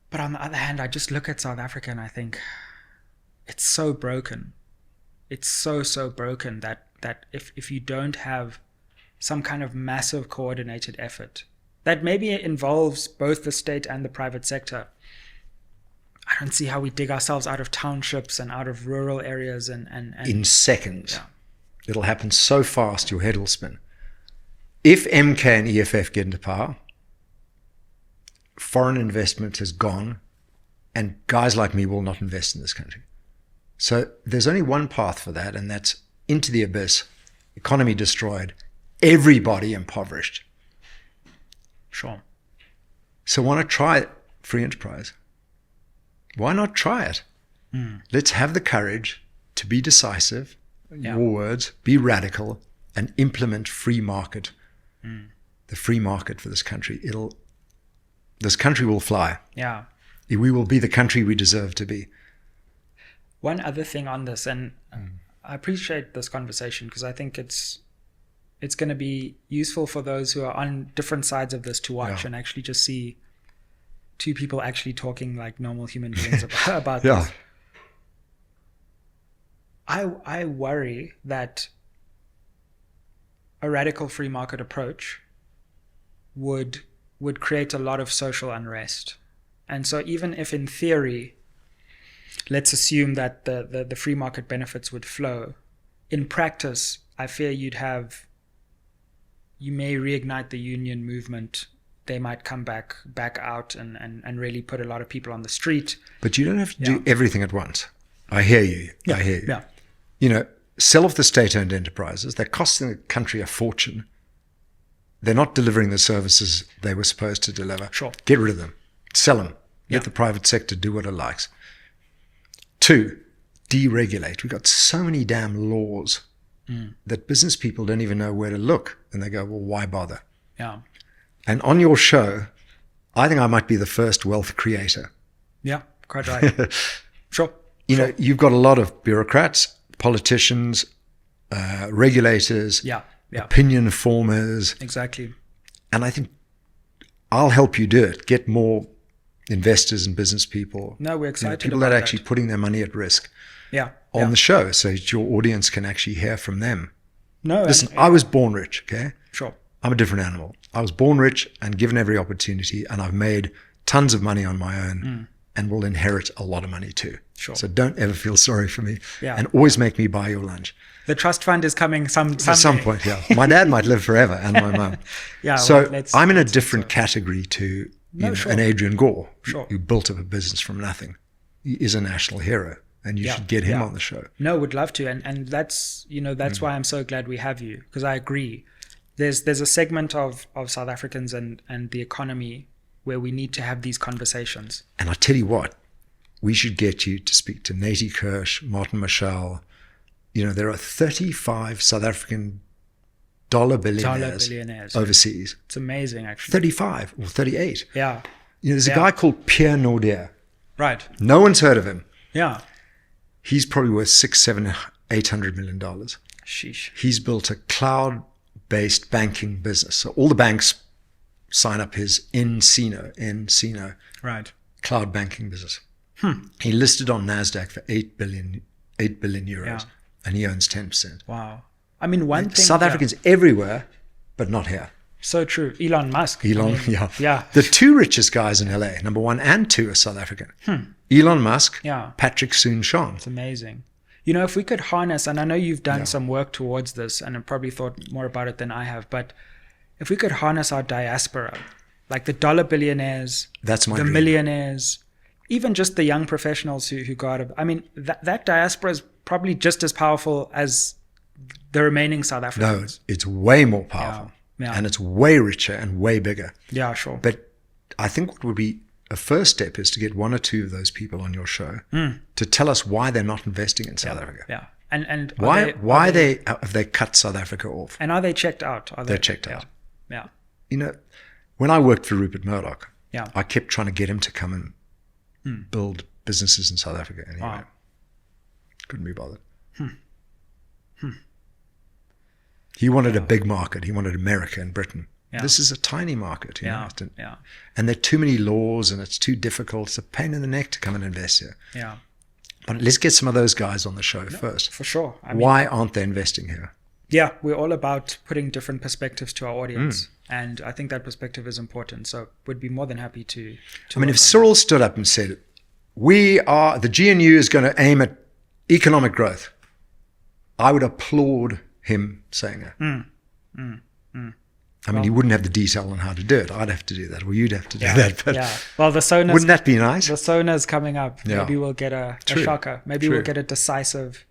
But on the other hand, I just look at South Africa and I think it's so broken. It's so broken that if you don't have some kind of massive coordinated effort that maybe involves both the state and the private sector, I don't see how we dig ourselves out of townships and out of rural areas and in seconds. It'll happen so fast your head will spin. If MK and EFF get into power, foreign investment has gone, and guys like me will not invest in this country. So there's only one path for that, and that's into the abyss, economy destroyed, everybody impoverished. Sure. So why not try free enterprise? Why not try it? Let's have the courage to be decisive, your words, be radical, and implement free market. The free market for this country. This country will fly. Yeah. We will be the country we deserve to be. One other thing on this, and I appreciate this conversation because I think it's going to be useful for those who are on different sides of this to watch and actually just see two people actually talking like normal human beings about this. I worry that a radical free market approach would create a lot of social unrest. And so even if in theory, let's assume that the free market benefits would flow, in practice, I fear you may reignite the union movement. They might come back out and really put a lot of people on the street. But you don't have to do everything at once. I hear you. Yeah. I hear you. Yeah. Sell off the state-owned enterprises. They're costing the country a fortune. They're not delivering the services they were supposed to deliver. Sure. Get rid of them. Sell them. Let the private sector do what it likes. 2, deregulate. We've got so many damn laws that business people don't even know where to look. And they go, well, why bother? Yeah. And on your show, I think I might be the first wealth creator. Yeah, quite right. Sure. You've got a lot of bureaucrats, politicians, regulators, opinion formers. Exactly. And I think I'll help you do it. Get more investors and business people. No, we're excited people about that are actually putting their money at risk on the show, so that your audience can actually hear from them. No, listen, I was born rich, okay? Sure. I'm a different animal. I was born rich and given every opportunity, and I've made tons of money on my own and will inherit a lot of money too. Sure. So don't ever feel sorry for me, and always make me buy your lunch. The trust fund is coming someday. At some point, yeah. My dad might live forever, and my mum. So I'm in a different category to an Adrian Gore, who built up a business from nothing. He is a national hero, and you should get him on the show. No, would love to, and that's that's why I'm so glad we have you, because I agree. There's a segment of South Africans and the economy where we need to have these conversations. And I tell you what, we should get you to speak to Natie Kirsch, Martin Marshall. There are 35 South African dollar billionaires overseas. It's amazing, actually. 35 or 38. Yeah. There's a guy called Pierre Naudier. Right. No one's heard of him. Yeah. He's probably worth $600, $800 million. Sheesh. He's built a cloud-based banking business. So all the banks sign up his Encino cloud banking business. He listed on NASDAQ for 8 billion euros, and he owns 10%. Wow. I mean, one thing... South Africans everywhere, but not here. So true. Elon Musk. Yeah. The two richest guys in LA, number 1 and 2, are South African. Elon Musk, Patrick Soon-Shan. It's amazing. If we could harness, and I know you've done some work towards this, and have probably thought more about it than I have, but if we could harness our diaspora, like the dollar billionaires, that's my the dream. Millionaires, even just the young professionals who go out of, that diaspora is probably just as powerful as the remaining South Africans. No, it's way more powerful. And it's way richer and way bigger. Yeah, sure. But I think what would be a first step is to get 1 or 2 of those people on your show to tell us why they're not investing in South Africa. Yeah. And why have they cut South Africa off? And are they checked out? They're checked out. Yeah. When I worked for Rupert Murdoch, Yeah. I kept trying to get him to come and build businesses in South Africa. Anyway, couldn't be bothered. He wanted a big market. He wanted America and Britain. Yeah. This is a tiny market. You know? And there are too many laws and it's too difficult. It's a pain in the neck to come and invest here. Yeah. But let's get some of those guys on the show first. For sure. Why aren't they investing here? Yeah, we're all about putting different perspectives to our audience. And I think that perspective is important. So we'd be more than happy to if Cyril stood up and said, the GNU is going to aim at economic growth, I would applaud him saying that. He wouldn't have the detail on how to do it. I'd have to do that, or you'd have to do that. But well, the SONA's, wouldn't that be nice? The SONA's coming up. Yeah. Maybe we'll get a shocker. Maybe we'll get a decisive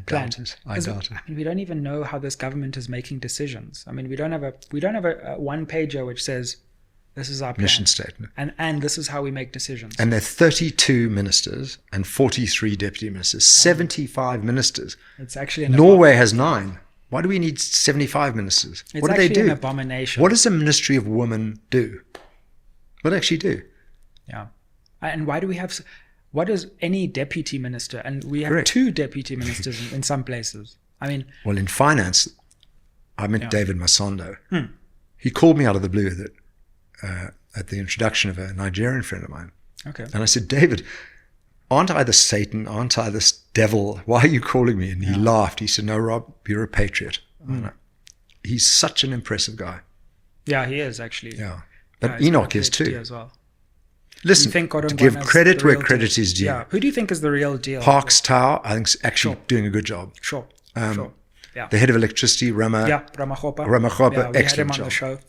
plan. I doubt it. We don't even know how this government is making decisions. We don't have a one-pager which says this is our plan. Mission statement, and this is how we make decisions. And there are 32 ministers and 43 deputy ministers, 75 ministers. It's actually Norway has 9. Why do we need 75 ministers? What do they do? An abomination. What does the Ministry of Women do? What do they actually do? Yeah. And why do we have... What is any deputy minister? And we have 2 deputy ministers in some places. Well, in finance, I met David Masondo. He called me out of the blue at the introduction of a Nigerian friend of mine. Okay. And I said, David, aren't I the Satan? Aren't I this devil? Why are you calling me? And he laughed. He said, no, Rob, you're a patriot. He's such an impressive guy. Yeah, he is actually. Yeah. But Enoch is too. As well. Listen, to give credit where credit is due. Yeah. Who do you think is the real deal? Parks Tower, I think, is actually doing a good job. Sure. Yeah. The head of electricity, Ramaphosa, excellent job. On the show.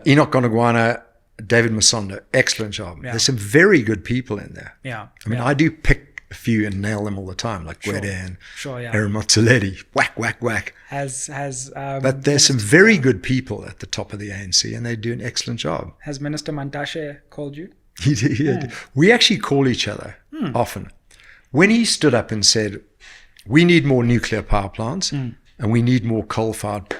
Enoch Gonagwana, David Masondo, excellent job. There's some very good people in there. Yeah. I do pick a few and nail them all the time, like Gayton, Aaron Motsoaledi, whack, whack, whack. But there's some very good people at the top of the ANC, and they do an excellent job. Has Minister Mandashe called you? He did. We actually call each other often. When he stood up and said, we need more nuclear power plants and we need more coal-fired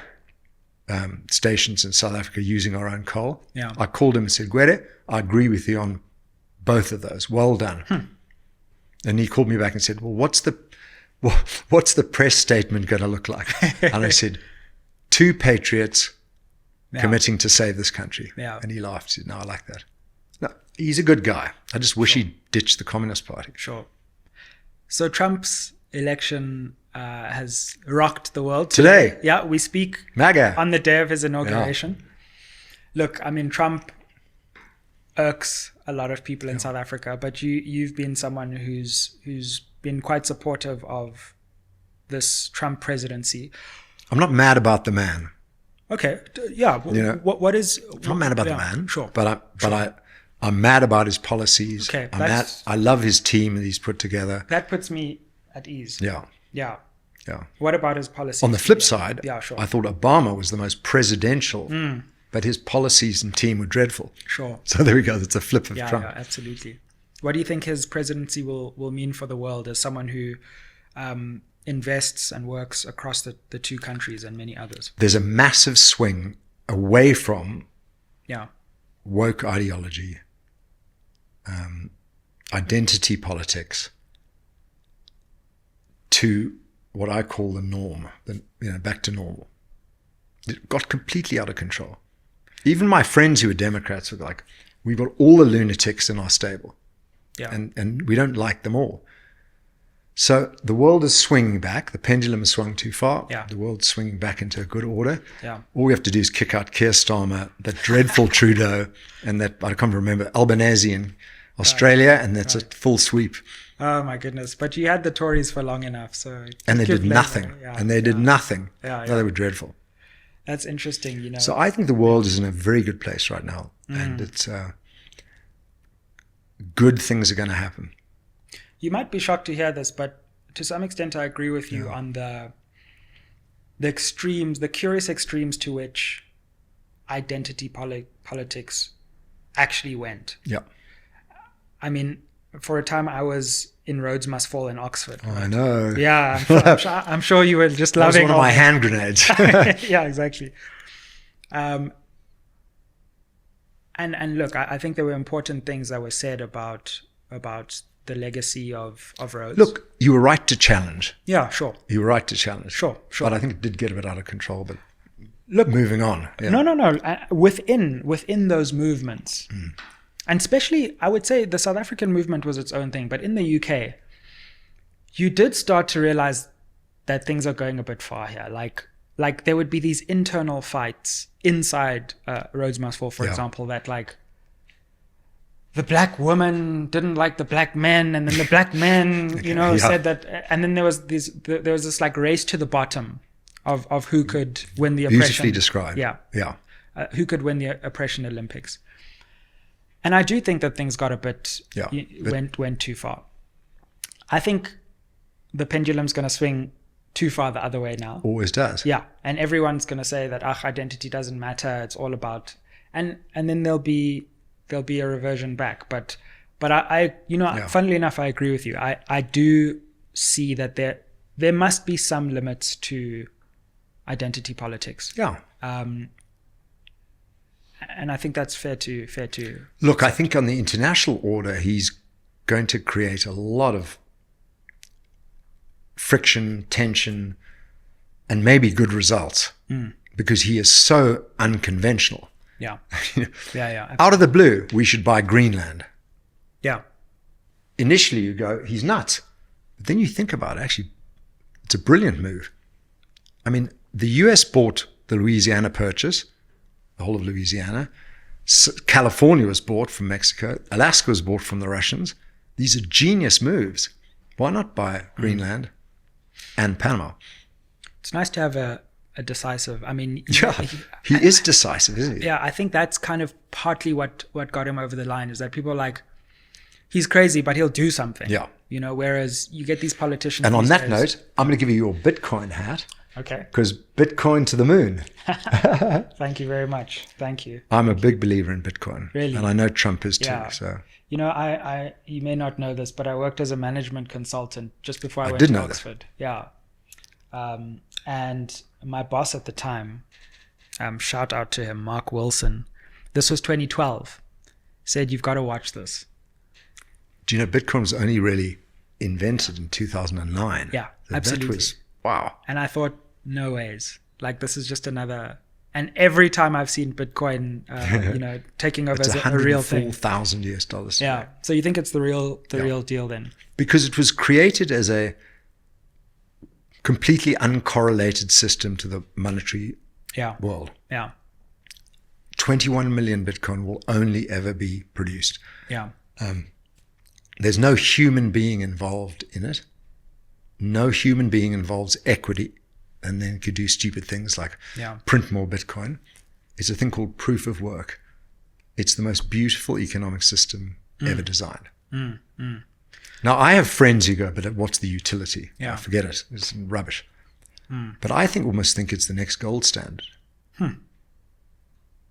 stations in South Africa using our own coal, I called him and said, Gwede, I agree with you on both of those. Well done. And he called me back and said, well, what's the press statement going to look like? And I said, 2 patriots, committing to save this country. Yeah. And he laughed. He said, no, I like that. No, he's a good guy. I just wish he'd ditched the Communist Party. Sure. So Trump's election has rocked the world Today. Yeah, we speak MAGA. on the day of his inauguration. Look, I mean, Trump irks a lot of people in South Africa, but you've been someone who's been quite supportive of this Trump presidency. I'm not mad about the man. Okay, yeah. What is? I'm not mad about the man. Sure. But I'm mad about his policies. Okay, I love his team that he's put together. That puts me at ease. Yeah. Yeah. Yeah. What about his policies? On the flip side, sure. I thought Obama was the most presidential, but his policies and team were dreadful. Sure. So there we go. That's a flip of Trump. Yeah, absolutely. What do you think his presidency will mean for the world as someone who invests and works across the two countries and many others? There's a massive swing away from woke ideology, identity politics, to what I call the norm, back to normal. It got completely out of control. Even my friends who are Democrats were like, we've got all the lunatics in our stable. Yeah. And we don't like them all. So the world is swinging back. The pendulum has swung too far. Yeah. The world's swinging back into a good order. Yeah. All we have to do is kick out Keir Starmer, that dreadful Trudeau, and that, I can't remember, Albanese in Australia, and that's a full sweep. Oh my goodness! But you had the Tories for long enough, so and they did nothing. They did nothing. Yeah. No, they were dreadful. That's interesting, So I think the world is in a very good place right now, and it's good things are going to happen. You might be shocked to hear this, but to some extent, I agree with you on the extremes, the curious extremes to which identity politics actually went. Yeah. I mean, for a time, I was in Rhodes Must Fall in Oxford. Oh, I know. Yeah, I'm sure you were just loving. That was one of my hand grenades. Yeah, exactly. And look, I think there were important things that were said about the legacy of Rhodes. Look, you were right to challenge. Yeah, sure. You were right to challenge. Sure. But I think it did get a bit out of control. But look, moving on. Yeah. No. Within those movements. And especially, I would say the South African movement was its own thing. But in the UK, you did start to realize that things are going a bit far here. Like there would be these internal fights inside Rhodes Must Fall, for example, that like the black woman didn't like the black men, and then the black men, said that. And then there was this like race to the bottom of who could win the oppression. Beautifully described. Yeah. Who could win the oppression Olympics. And I do think that things got a bit went too far. I think the pendulum's going to swing too far the other way now. Always does. Yeah, and everyone's going to say that identity doesn't matter. It's all about, and then there'll be a reversion back. But I funnily enough, I agree with you. I do see that there must be some limits to identity politics. Yeah. And I think that's fair to look. I think on the international order, he's going to create a lot of friction, tension, and maybe good results because he is so unconventional. Yeah. Out of the blue, we should buy Greenland. Yeah. Initially, you go, he's nuts. But then you think about it, actually, it's a brilliant move. I mean, the US bought the Louisiana Purchase, the whole of Louisiana. California was bought from Mexico. Alaska was bought from the Russians. These are genius moves. Why not buy Greenland and Panama? It's nice to have a decisive, I mean... He is decisive, isn't he? Yeah, I think that's kind of partly what got him over the line, is that people are like, he's crazy, but he'll do something. Yeah. Whereas you get these politicians... And on that note, I'm going to give you your Bitcoin hat. Okay. Because Bitcoin to the moon. Thank you very much. Thank you. I'm a big believer in Bitcoin. Really? And I know Trump is too. Yeah. So I you may not know this, but I worked as a management consultant just before I went to Oxford. That. Yeah. And my boss at the time, shout out to him, Mark Wilson. This was 2012. Said, you've got to watch this. Do you know Bitcoin was only really invented in 2009? Yeah, absolutely. That was, wow. And I thought, no ways. Like, this is just another And every time I've seen Bitcoin, taking over it's as a real thing. $104,000 today. Yeah. So you think it's the real deal then? Because it was created as a completely uncorrelated system to the monetary world. Yeah. 21 million Bitcoin will only ever be produced. Yeah. There's no human being involved in it. No human being involves equity and then could do stupid things like print more Bitcoin. It's a thing called proof of work. It's the most beautiful economic system ever designed. Now, I have friends who go, but what's the utility? Yeah. Forget it. It's rubbish. But I almost think it's the next gold standard.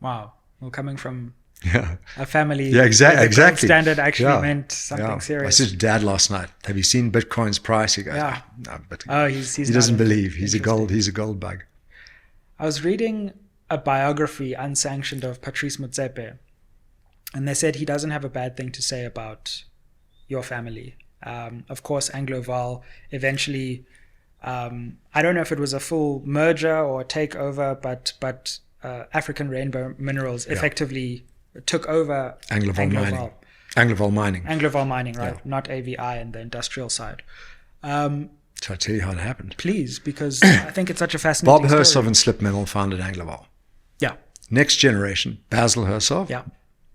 Wow. Well, coming from Yeah. a family, exactly. gold standard actually meant something serious. I said to Dad last night, "Have you seen Bitcoin's price?" He goes, "No, but he doesn't believe. He's a gold bug." I was reading a biography, unsanctioned, of Patrice Motsepe, and they said he doesn't have a bad thing to say about your family. Of course, Anglo Vaal eventually, I don't know if it was a full merger or takeover, but African Rainbow Minerals effectively took over Anglo Vaal Mining. Anglo Vaal Mining, right? Yeah. Not AVI and the industrial side. Shall I tell you how it happened? Please, because I think it's such a fascinating Bob Hersov story. and Slip Metal founded Anglo Vaal. Yeah. Next generation, Basil Hersov. Yeah.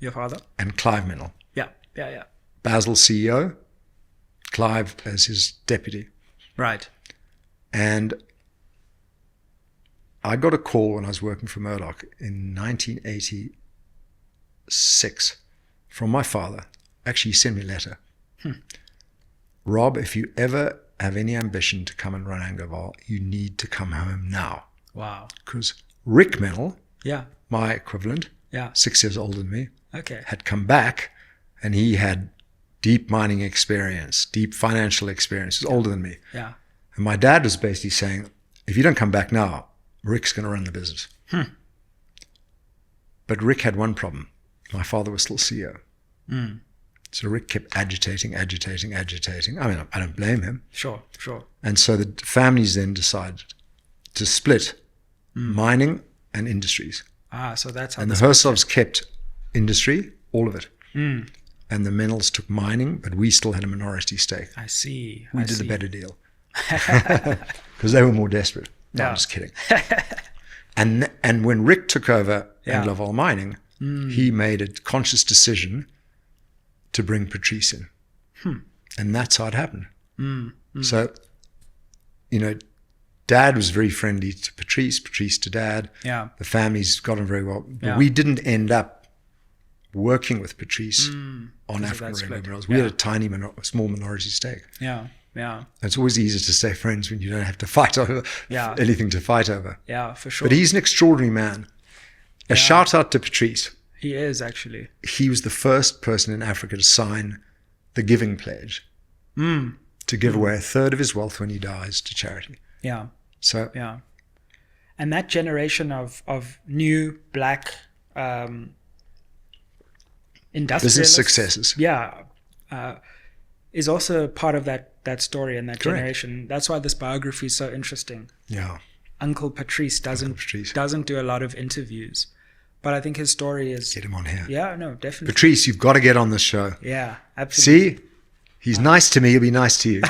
Your father. And Clive Metal. Yeah. Basil CEO, Clive as his deputy. Right. And I got a call when I was working for Murdoch in 1986 from my father. Actually, he sent me a letter. Rob, if you ever have any ambition to come and run Anglo Vaal, you need to come home now. Wow. Because Rick Mennel, Yeah. my equivalent, 6 years older than me, Okay. had come back, and he had deep mining experience, deep financial experience. He was older than me. Yeah. And my dad was basically saying, if you don't come back now, Rick's going to run the business. But Rick had one problem. My father was still CEO. So Rick kept agitating. I mean, I don't blame him. Sure. And so the families then decided to split mining and industries. So that's how. And the Hersovs kept industry, all of it. And the Mennels took mining, but we still had a minority stake. I see. We did a better deal. Because they were more desperate. No, I'm just kidding. And when Rick took over Anglo Vaal Mining, he made a conscious decision to bring Patrice in. And that's how it happened. So, Dad was very friendly to Patrice to Dad. Yeah. The families got on very well. But Yeah. we didn't end up working with Patrice on African Rainbow Minerals. We had a tiny, small minority stake. Yeah. It's always easier to stay friends when you don't have to fight over anything to fight over. Yeah, for sure. But he's an extraordinary man. A shout out to Patrice. He is, actually. He was the first person in Africa to sign the Giving Pledge to give away a third of his wealth when he dies to charity. Yeah. So and that generation of new black industrialists, business successes. Is also part of that story and that generation. That's why this biography is so interesting. Yeah. Uncle Patrice doesn't do a lot of interviews, but I think his story is. Get him on here. Yeah, no, definitely. Patrice, you've got to get on this show. Yeah, absolutely. See, he's nice to me. He'll be nice to you.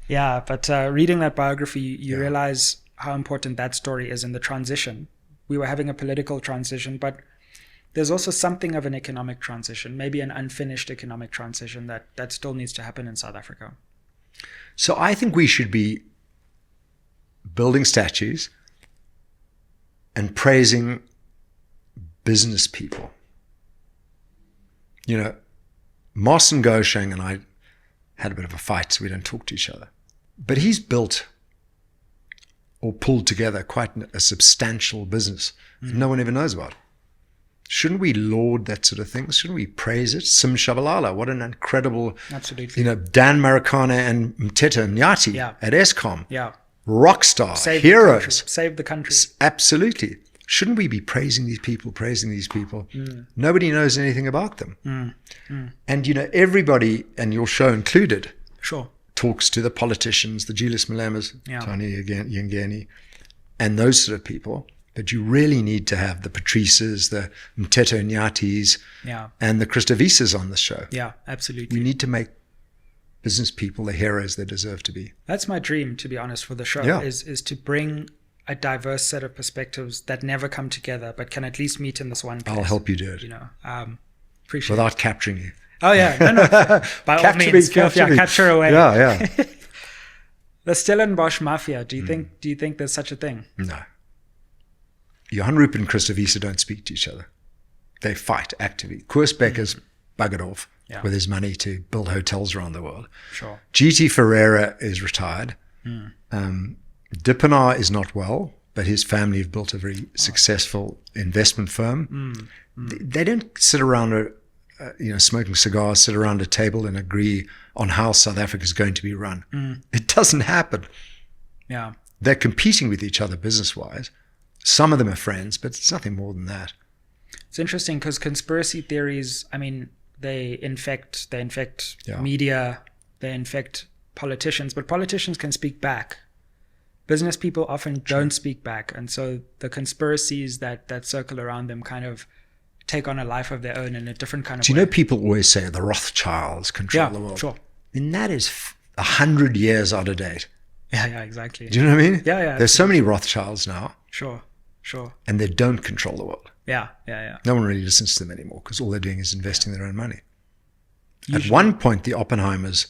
Yeah, but reading that biography, you realize how important that story is in the transition. We were having a political transition, but there's also something of an economic transition, maybe an unfinished economic transition that still needs to happen in South Africa. So I think we should be building statues and praising business people. Marcin Gosheng and I had a bit of a fight, so we don't talk to each other. But he's built or pulled together quite a substantial business that no one ever knows about. Shouldn't we laud that sort of thing? Shouldn't we praise it? Sim Shabalala, what an incredible, Absolutely. Dan Marikana and Mteta Nyati at Eskom. Yeah. Rock star, heroes. Save the country. Absolutely. Shouldn't we be praising these people? Nobody knows anything about them. And, everybody, and your show included, Sure. talks to the politicians, the Julius Malemas, Tony Yengeni, and those sort of people. But you really need to have the Patrices, the Mteto Nyatis, and the Christovisas on the show. Yeah, absolutely. We need to make business people the heroes they deserve to be. That's my dream, to be honest, for the show, is to bring a diverse set of perspectives that never come together, but can at least meet in this one place. I'll help you do it. Appreciate Without capturing you. Oh, yeah. No. By all means, capture away. Yeah. The Stellenbosch Mafia, do you think there's such a thing? No. Johan Rupert and Christovisa don't speak to each other. They fight actively. Koos Becker's buggered off with his money to build hotels around the world. Sure. GT Ferreira is retired. Dippenaar is not well, but his family have built a very successful investment firm. They don't sit around smoking cigars, sit around a table and agree on how South Africa is going to be run. It doesn't happen. Yeah. They're competing with each other business-wise. Some of them are friends, but it's nothing more than that. It's interesting because conspiracy theories, I mean, they infect media, they infect politicians, but politicians can speak back. Business people often don't speak back. And so the conspiracies that circle around them kind of take on a life of their own in a different kind of way. Do you know people always say the Rothschilds control the world? Sure. And that is 100 years out of date. Yeah, exactly. Do you know what I mean? Yeah. There's so many Rothschilds now. Sure. And they don't control the world. Yeah. No one really listens to them anymore because all they're doing is investing their own money. Usually. At one point, the Oppenheimers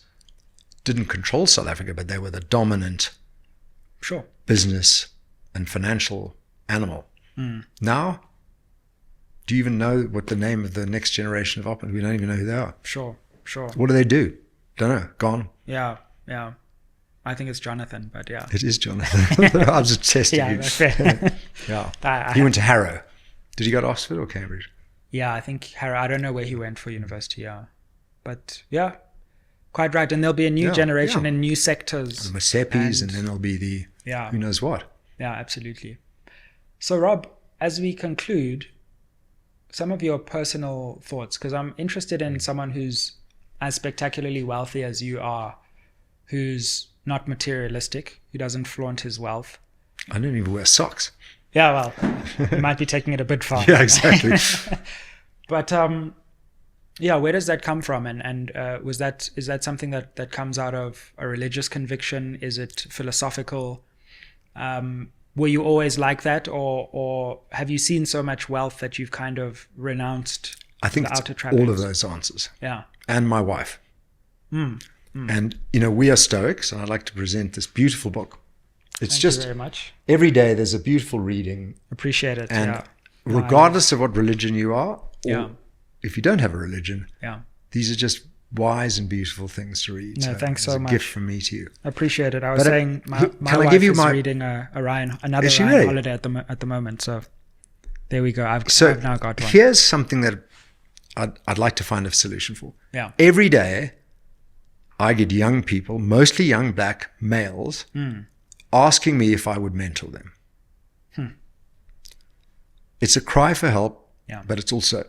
didn't control South Africa, but they were the dominant business and financial animal. Now, do you even know what the name of the next generation of Oppenheimers? We don't even know who they are. Sure. What do they do? Don't know. Gone. Yeah. I think it's Jonathan, but yeah. It is Jonathan. I was just testing you. That's fair. He went to Harrow. Did he go to Oxford or Cambridge? Yeah, I think Harrow. I don't know where he went for university, But yeah, quite right. And there'll be a new generation in new sectors. The Masepis, and then there'll be the who knows what. Yeah, absolutely. So Rob, as we conclude, some of your personal thoughts, because I'm interested in someone who's as spectacularly wealthy as you are, who's not materialistic, who doesn't flaunt his wealth. I don't even wear socks. Yeah, well, you might be taking it a bit far. Yeah, exactly. But where does that come from? And is that something that comes out of a religious conviction? Is it philosophical? Were you always like that, or have you seen so much wealth that you've kind of renounced I think the outer trappings? All of those answers. Yeah. And my wife. And, we are Stoics, and I'd like to present this beautiful book. It's Thank you very much. Every day there's a beautiful reading. Appreciate it. And regardless of what religion you are, or if you don't have a religion, these are just wise and beautiful things to read. No, thanks so much. It's a gift from me to you. Appreciate it. I was saying my wife is reading another Ryan holiday at the moment. So there we go. I've now got one. Here's something that I'd like to find a solution for. Yeah. Every day I get young people, mostly young black males, asking me if I would mentor them. It's a cry for help, but it's also,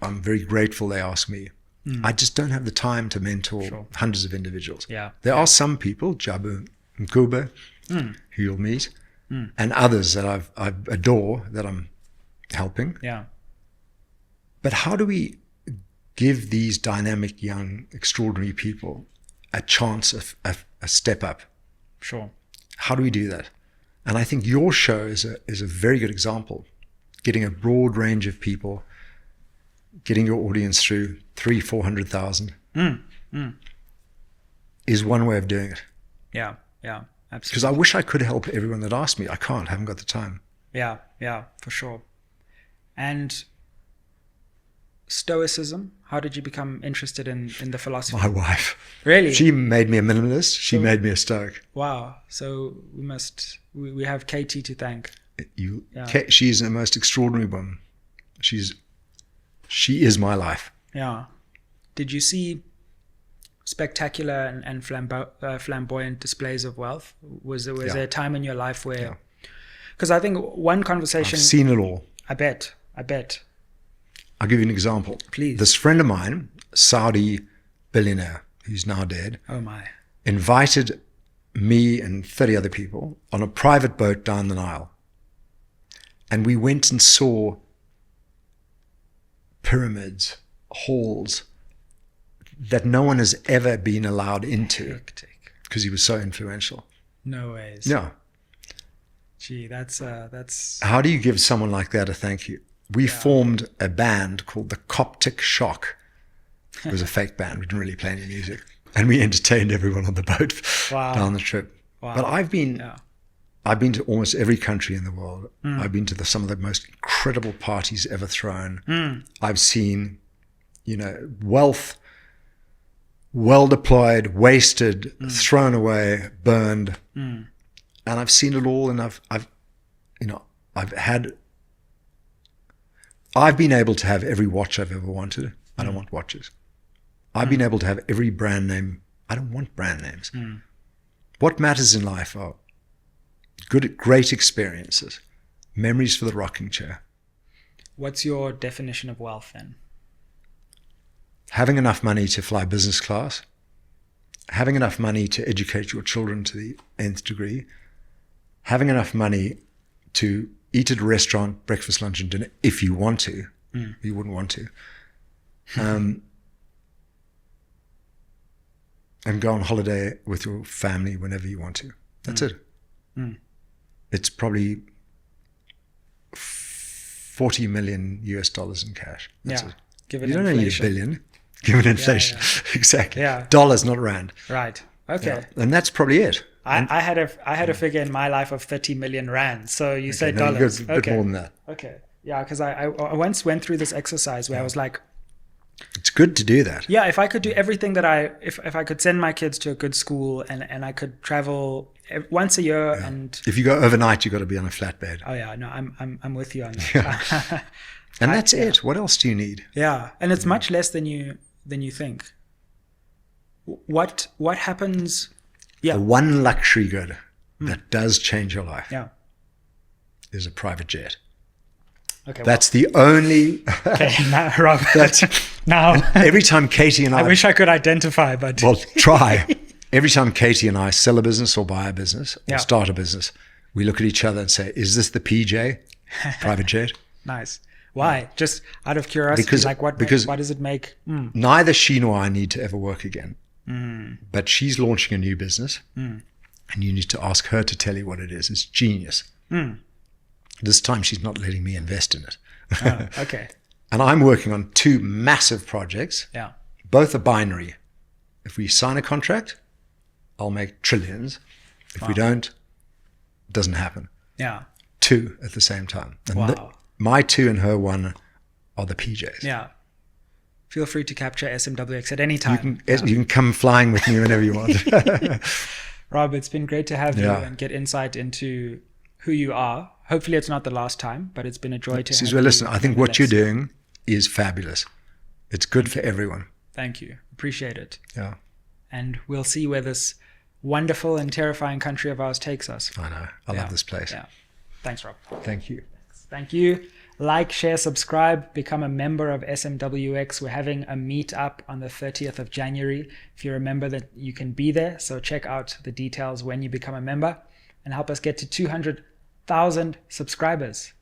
I'm very grateful they ask me. I just don't have the time to mentor hundreds of individuals. Yeah. There are some people, Jabu Mkube, who you'll meet, and others that I adore that I'm helping. Yeah. But how do we give these dynamic, young, extraordinary people a chance, a step up? Sure. How do we do that? And I think your show is a very good example. Getting a broad range of people, getting your audience through 300,000-400,000 is one way of doing it. Yeah, absolutely. Because I wish I could help everyone that asked me. I can't, I haven't got the time. Yeah, for sure. And Stoicism, how did you become interested in the philosophy? My wife. Really? She made me a minimalist. She made me a Stoic. Wow. So we have Katie to thank. She's the most extraordinary woman. She is my life. Yeah. Did you see spectacular and flamboyant displays of wealth? Was there a time in your life where? Because I think one conversation. I've seen it all. I bet. I'll give you an example. Please. This friend of mine, Saudi billionaire, who's now dead. Oh my. Invited me and 30 other people on a private boat down the Nile. And we went and saw pyramids, halls that no one has ever been allowed into because he was so influential. No ways. Yeah. Gee, that's How do you give someone like that a thank you? We formed a band called the Coptic Shock. It was a fake band. We didn't really play any music. And we entertained everyone on the boat down the trip. Wow. But I've been to almost every country in the world. I've been to some of the most incredible parties ever thrown. I've seen, wealth well deployed, wasted, thrown away, burned. And I've seen it all, and I've been able to have every watch I've ever wanted. I don't want watches. I've been able to have every brand name. I don't want brand names. What matters in life are great experiences, memories for the rocking chair. What's your definition of wealth then? Having enough money to fly business class, having enough money to educate your children to the nth degree, having enough money to eat at a restaurant, breakfast, lunch, and dinner, if you want to. You wouldn't want to. And go on holiday with your family whenever you want to. That's it. It's probably $40 million in cash. That's it. Given you don't inflation. need $1 billion. Given inflation. Exactly. Yeah. Dollars, not rand. Right. Okay. Yeah. And that's probably it. I had a figure in my life of 30 million rand. So you say no, dollars. A bit more than that. Okay. Yeah, because I once went through this exercise where I was like, it's good to do that. yeah, if I could do everything that if I could send my kids to a good school and I could travel once a year and if you go overnight, you got to be on a flatbed. Oh yeah, no, I'm with you on that. And that's it. What else do you need? Yeah, and it's much less than you think. What happens? Yeah, the one luxury good that does change your life. Yeah, is a private jet. Okay, that's the only. Okay, now, Rob. Now, every time Katie and I wish I could identify, but well, try. Every time Katie and I sell a business or buy a business or start a business, we look at each other and say, "Is this the PJ private jet?" Nice. Why? Just out of curiosity, because why does it make? Neither she nor I need to ever work again. But she's launching a new business, and you need to ask her to tell you what it is. It's genius. This time she's not letting me invest in it. Oh, okay. And I'm working on 2 massive projects. Yeah. Both are binary. If we sign a contract, I'll make trillions. If we don't, it doesn't happen. Yeah. 2 at the same time. And wow. My 2 and her 1 are the PJs. Yeah. Feel free to capture SMWX at any time. You can come flying with me whenever you want. Rob, it's been great to have you and get insight into who you are. Hopefully it's not the last time, but it's been a joy to have you. Listen, I think what you're doing is fabulous. It's good for everyone. Thank you. Appreciate it. Yeah. And we'll see where this wonderful and terrifying country of ours takes us. I know. I love this place. Yeah. Thanks, Rob. Thank you. Thank you. Like, share, subscribe, become a member of SMWX. We're having a meetup on the 30th of January. If you remember that, you can be there. So check out the details when you become a member and help us get to 200,000 subscribers.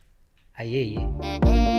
Aye.